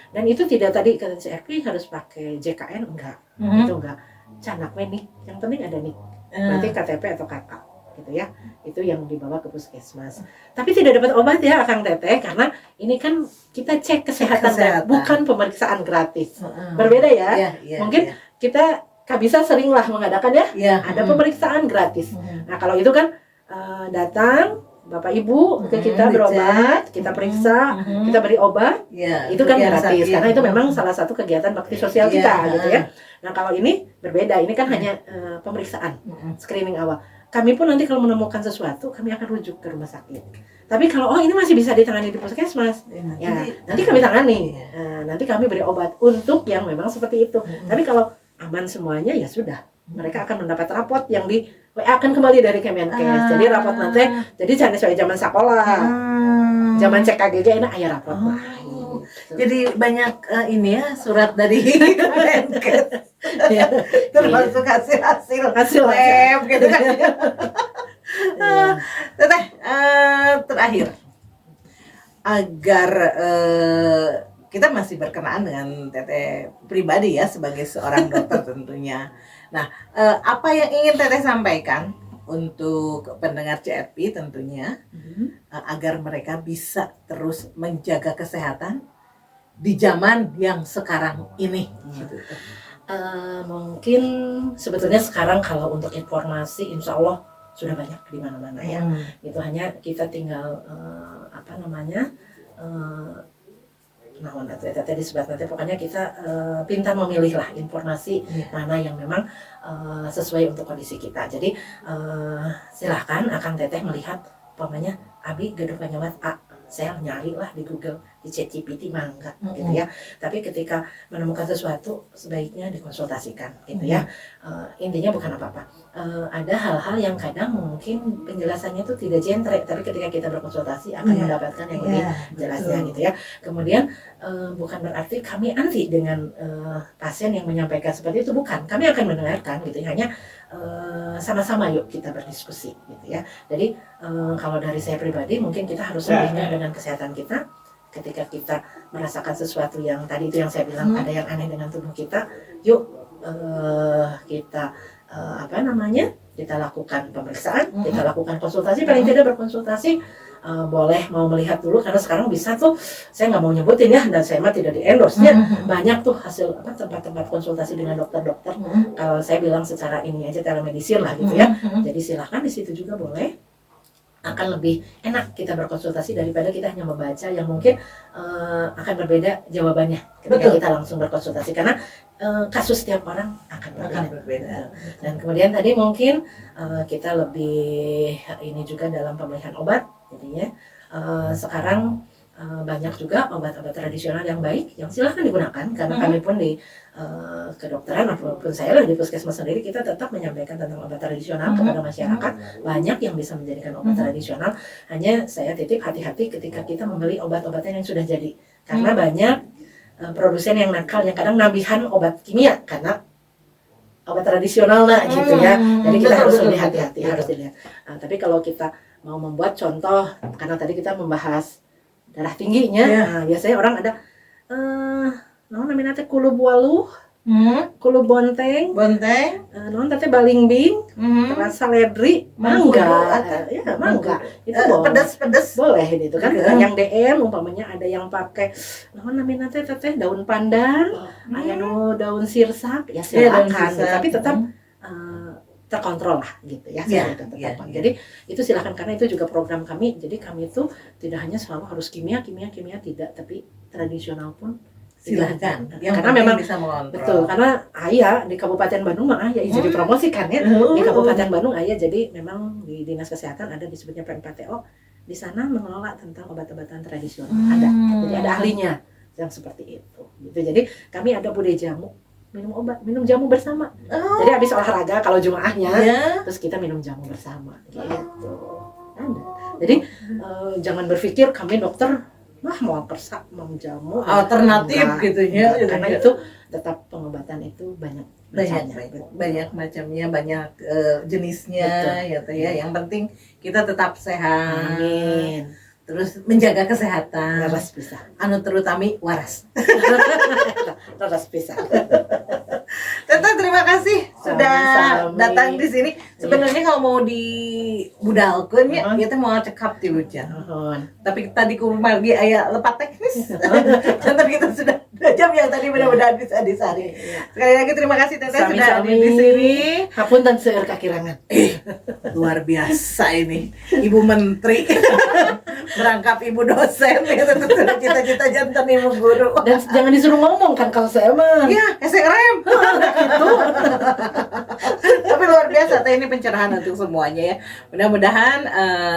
Dan itu tidak tadi kata CRP harus pakai JKN enggak. Itu enggak. Canak nik, yang penting ada nik. Berarti KTP atau KK gitu ya. Itu yang dibawa ke puskesmas. Tapi tidak dapat obat ya Akang Teteh, karena ini kan kita cek kesehatan. Bukan pemeriksaan gratis. Berbeda ya. Mungkin kita bisa seringlah mengadakan ya. Ada pemeriksaan gratis. Nah, kalau itu kan datang Bapak Ibu ke kita berobat, kita periksa, kita beri obat, itu kan gratis karena itu memang salah satu kegiatan bakti sosial kita gitu ya. Nah, kalau ini berbeda, ini kan hanya pemeriksaan, screening awal. Kami pun nanti kalau menemukan sesuatu, kami akan rujuk ke rumah sakit. Tapi kalau ini masih bisa ditangani di puskesmas, ya nanti kami tangani. Nanti kami beri obat untuk yang memang seperti itu. Tapi kalau aman semuanya ya sudah, mereka akan mendapat raport yang di WA akan kembali dari Kemenkes. Jadi raport nanti, jadi jangan sesuai zaman sekolah, zaman cek KGG enak ayah raport. Jadi banyak ini ya surat dari Kemenkes. Termasuk hasil lab gitu kan. Teteh, terakhir agar kita masih berkenaan dengan Teteh pribadi ya sebagai seorang dokter tentunya. Nah, apa yang ingin Teteh sampaikan untuk pendengar CRP tentunya agar mereka bisa terus menjaga kesehatan di zaman yang sekarang ini gitu. Mungkin sebetulnya sekarang kalau untuk informasi insya Allah sudah banyak di mana-mana ya. Itu hanya kita tinggal tadi sebenarnya pokoknya kita pintar memilih lah informasi mana yang memang sesuai untuk kondisi kita. Jadi silahkan Akang Teteh melihat umpamanya Abi gaduh penyawat A, saya nyari lah di Google, di ChatGPT mangga gitu ya. Tapi ketika menemukan sesuatu sebaiknya dikonsultasikan gitu ya. Intinya bukan apa-apa. Ada hal-hal yang kadang mungkin penjelasannya itu tidak jentrek, tapi ketika kita berkonsultasi akan mendapatkan yang lebih jelasnya gitu ya. Kemudian bukan berarti kami anti dengan pasien yang menyampaikan seperti itu, bukan. Kami akan mendengarkan gitu ya. Hanya sama-sama yuk kita berdiskusi gitu ya. Jadi kalau dari saya pribadi mungkin kita harus lebihnya dengan kesehatan kita. Ketika kita merasakan sesuatu yang tadi itu yang saya bilang ada yang aneh dengan tubuh kita, yuk kita kita lakukan pemeriksaan, kita lakukan konsultasi, paling tidak berkonsultasi. Boleh mau melihat dulu karena sekarang bisa tuh, saya nggak mau nyebutin ya dan saya mah tidak di endorse nya, banyak tuh hasil tempat-tempat konsultasi dengan dokter-dokter. Kalau saya bilang secara ini aja telemedicine lah gitu ya. Jadi silahkan di situ juga boleh, akan lebih enak kita berkonsultasi daripada kita hanya membaca yang mungkin akan berbeda jawabannya ketika kita langsung berkonsultasi karena kasus setiap orang akan berbeda. Dan kemudian tadi mungkin kita lebih ini juga dalam pemilihan obat. Jadinya sekarang banyak juga obat-obat tradisional yang baik yang silahkan digunakan karena kami pun di kedokteran maupun saya lah di puskesmas sendiri kita tetap menyampaikan tentang obat tradisional kepada masyarakat. Banyak yang bisa menjadikan obat tradisional, hanya saya titip hati-hati ketika kita membeli obat-obatan yang sudah jadi karena banyak produsen yang nakal yang kadang nabihan obat kimia karena obat tradisional gitu ya. Jadi kita harus lebih hati-hati, harus dilihat. Tapi kalau kita mau membuat contoh, karena tadi kita membahas darah tingginya, nah, biasanya orang ada namanya kulu bualuh, kulu bonteng, non tete balingbing, terasa ledri, mangga, mangga, itu pedas boleh gitu kan. Yang DM umpamanya ada yang pakai namanya tete daun pandan, ada daun sirsak, ya silakan, tapi tetap terkontrol lah gitu ya. Jadi itu silakan karena itu juga program kami. Jadi kami itu tidak hanya selalu harus kimia tidak, tapi tradisional pun silakan. Karena memang bisa mengontrol. Betul, karena ayah di Kabupaten Bandung mah ayah jadi promosikan ya. Di Kabupaten Bandung ayah jadi memang di Dinas Kesehatan ada disebutnya PNPTO. Di sana mengelola tentang obat-obatan tradisional. Ada. Jadi ada ahlinya yang seperti itu. Gitu. Jadi kami ada bude jamu minum obat, minum jamu bersama. Oh. Jadi habis olahraga kalau Jumaahnya, Ya. terus kita minum jamu bersama gitu. Ada. Jadi jangan berpikir kami dokter mau persak mau jamu Alternatif enggak. gitu ya. Karena itu tetap pengobatan itu banyak banyak macamnya, banyak jenisnya. Betul. Ya teh ya. Yang penting kita tetap sehat. Amin. Terus menjaga kesehatan. Laras bisa. Anu terutami waras. Laras bisa. Tete terima kasih sudah Sami-sami. datang di sini. Sebenarnya kalau mau dibudalkeun ya, dia teh mau cekap ti Ucan. Mohon. Tapi tadi kumargi aya lepat teknis. Contoh kita sudah 2 jam yang tadi mudah-mudahan bisa disari. Sekali lagi terima kasih Teteh sudah Sami-sami. hadir di sini. Hapunten seueur kakirangan. Luar biasa ini. Ibu Menteri merangkap Ibu dosen ya tentu cita-cita jantan Ibu guru. Dan jangan disuruh ngomong kan kalau saya mah. Ya, SRM. Gitu. Tapi luar biasa Teh, ini pencerahan untuk semuanya ya. Mudah-mudahan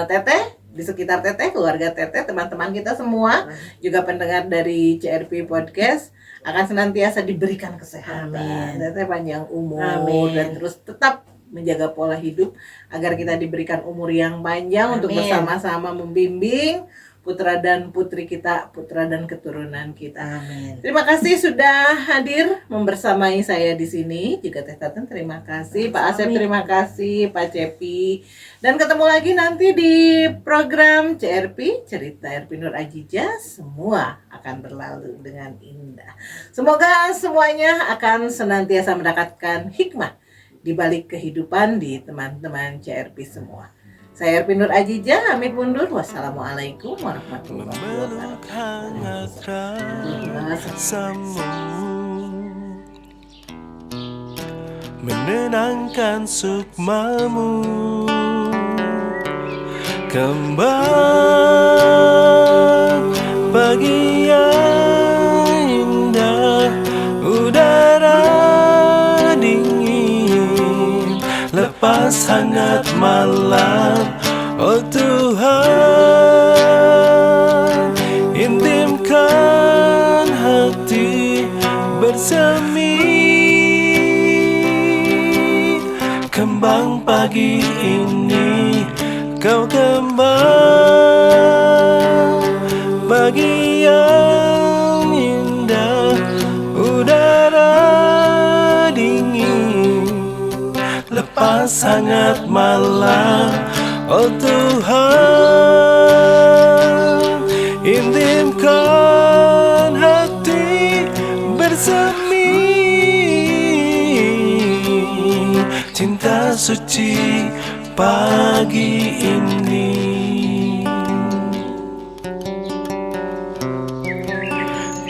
Teteh di sekitar Teteh, keluarga Teteh, teman-teman kita semua, juga pendengar dari CRP Podcast akan senantiasa diberikan kesehatan. Amin. Teteh panjang umur Amin. dan terus tetap menjaga pola hidup agar kita diberikan umur yang panjang untuk Amin. bersama-sama membimbing putra dan putri kita, putra dan keturunan kita. Amin. Terima kasih sudah hadir membersamai saya di sini. Juga Teh Taten terima kasih, Pak Asep terima kasih, Pak Cepi. Dan ketemu lagi nanti di program CRP Cerita RP Nur Ajijah. Semua akan berlalu dengan indah. Semoga semuanya akan senantiasa mendapatkan hikmah di balik kehidupan di teman-teman CRP semua. Saya RP Nur Ajijah, pamit mundur. Wassalamualaikum warahmatullahi Memeluk hangat rasamu, menenangkan sukmamu, kembang pagi yang indah, udara dingin, lepas hangat malam. Oh Tuhan, intimkan hati bersemi, kembang pagi ini, kau kembang pagi yang indah, udara dingin, lepas hangat malam. Oh Tuhan, intimkan hati bersemi, cinta suci pagi ini.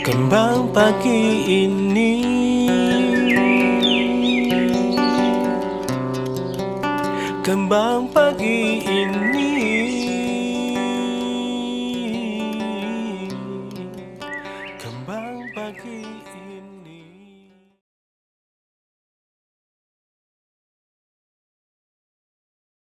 Kembang pagi ini, kembang pagi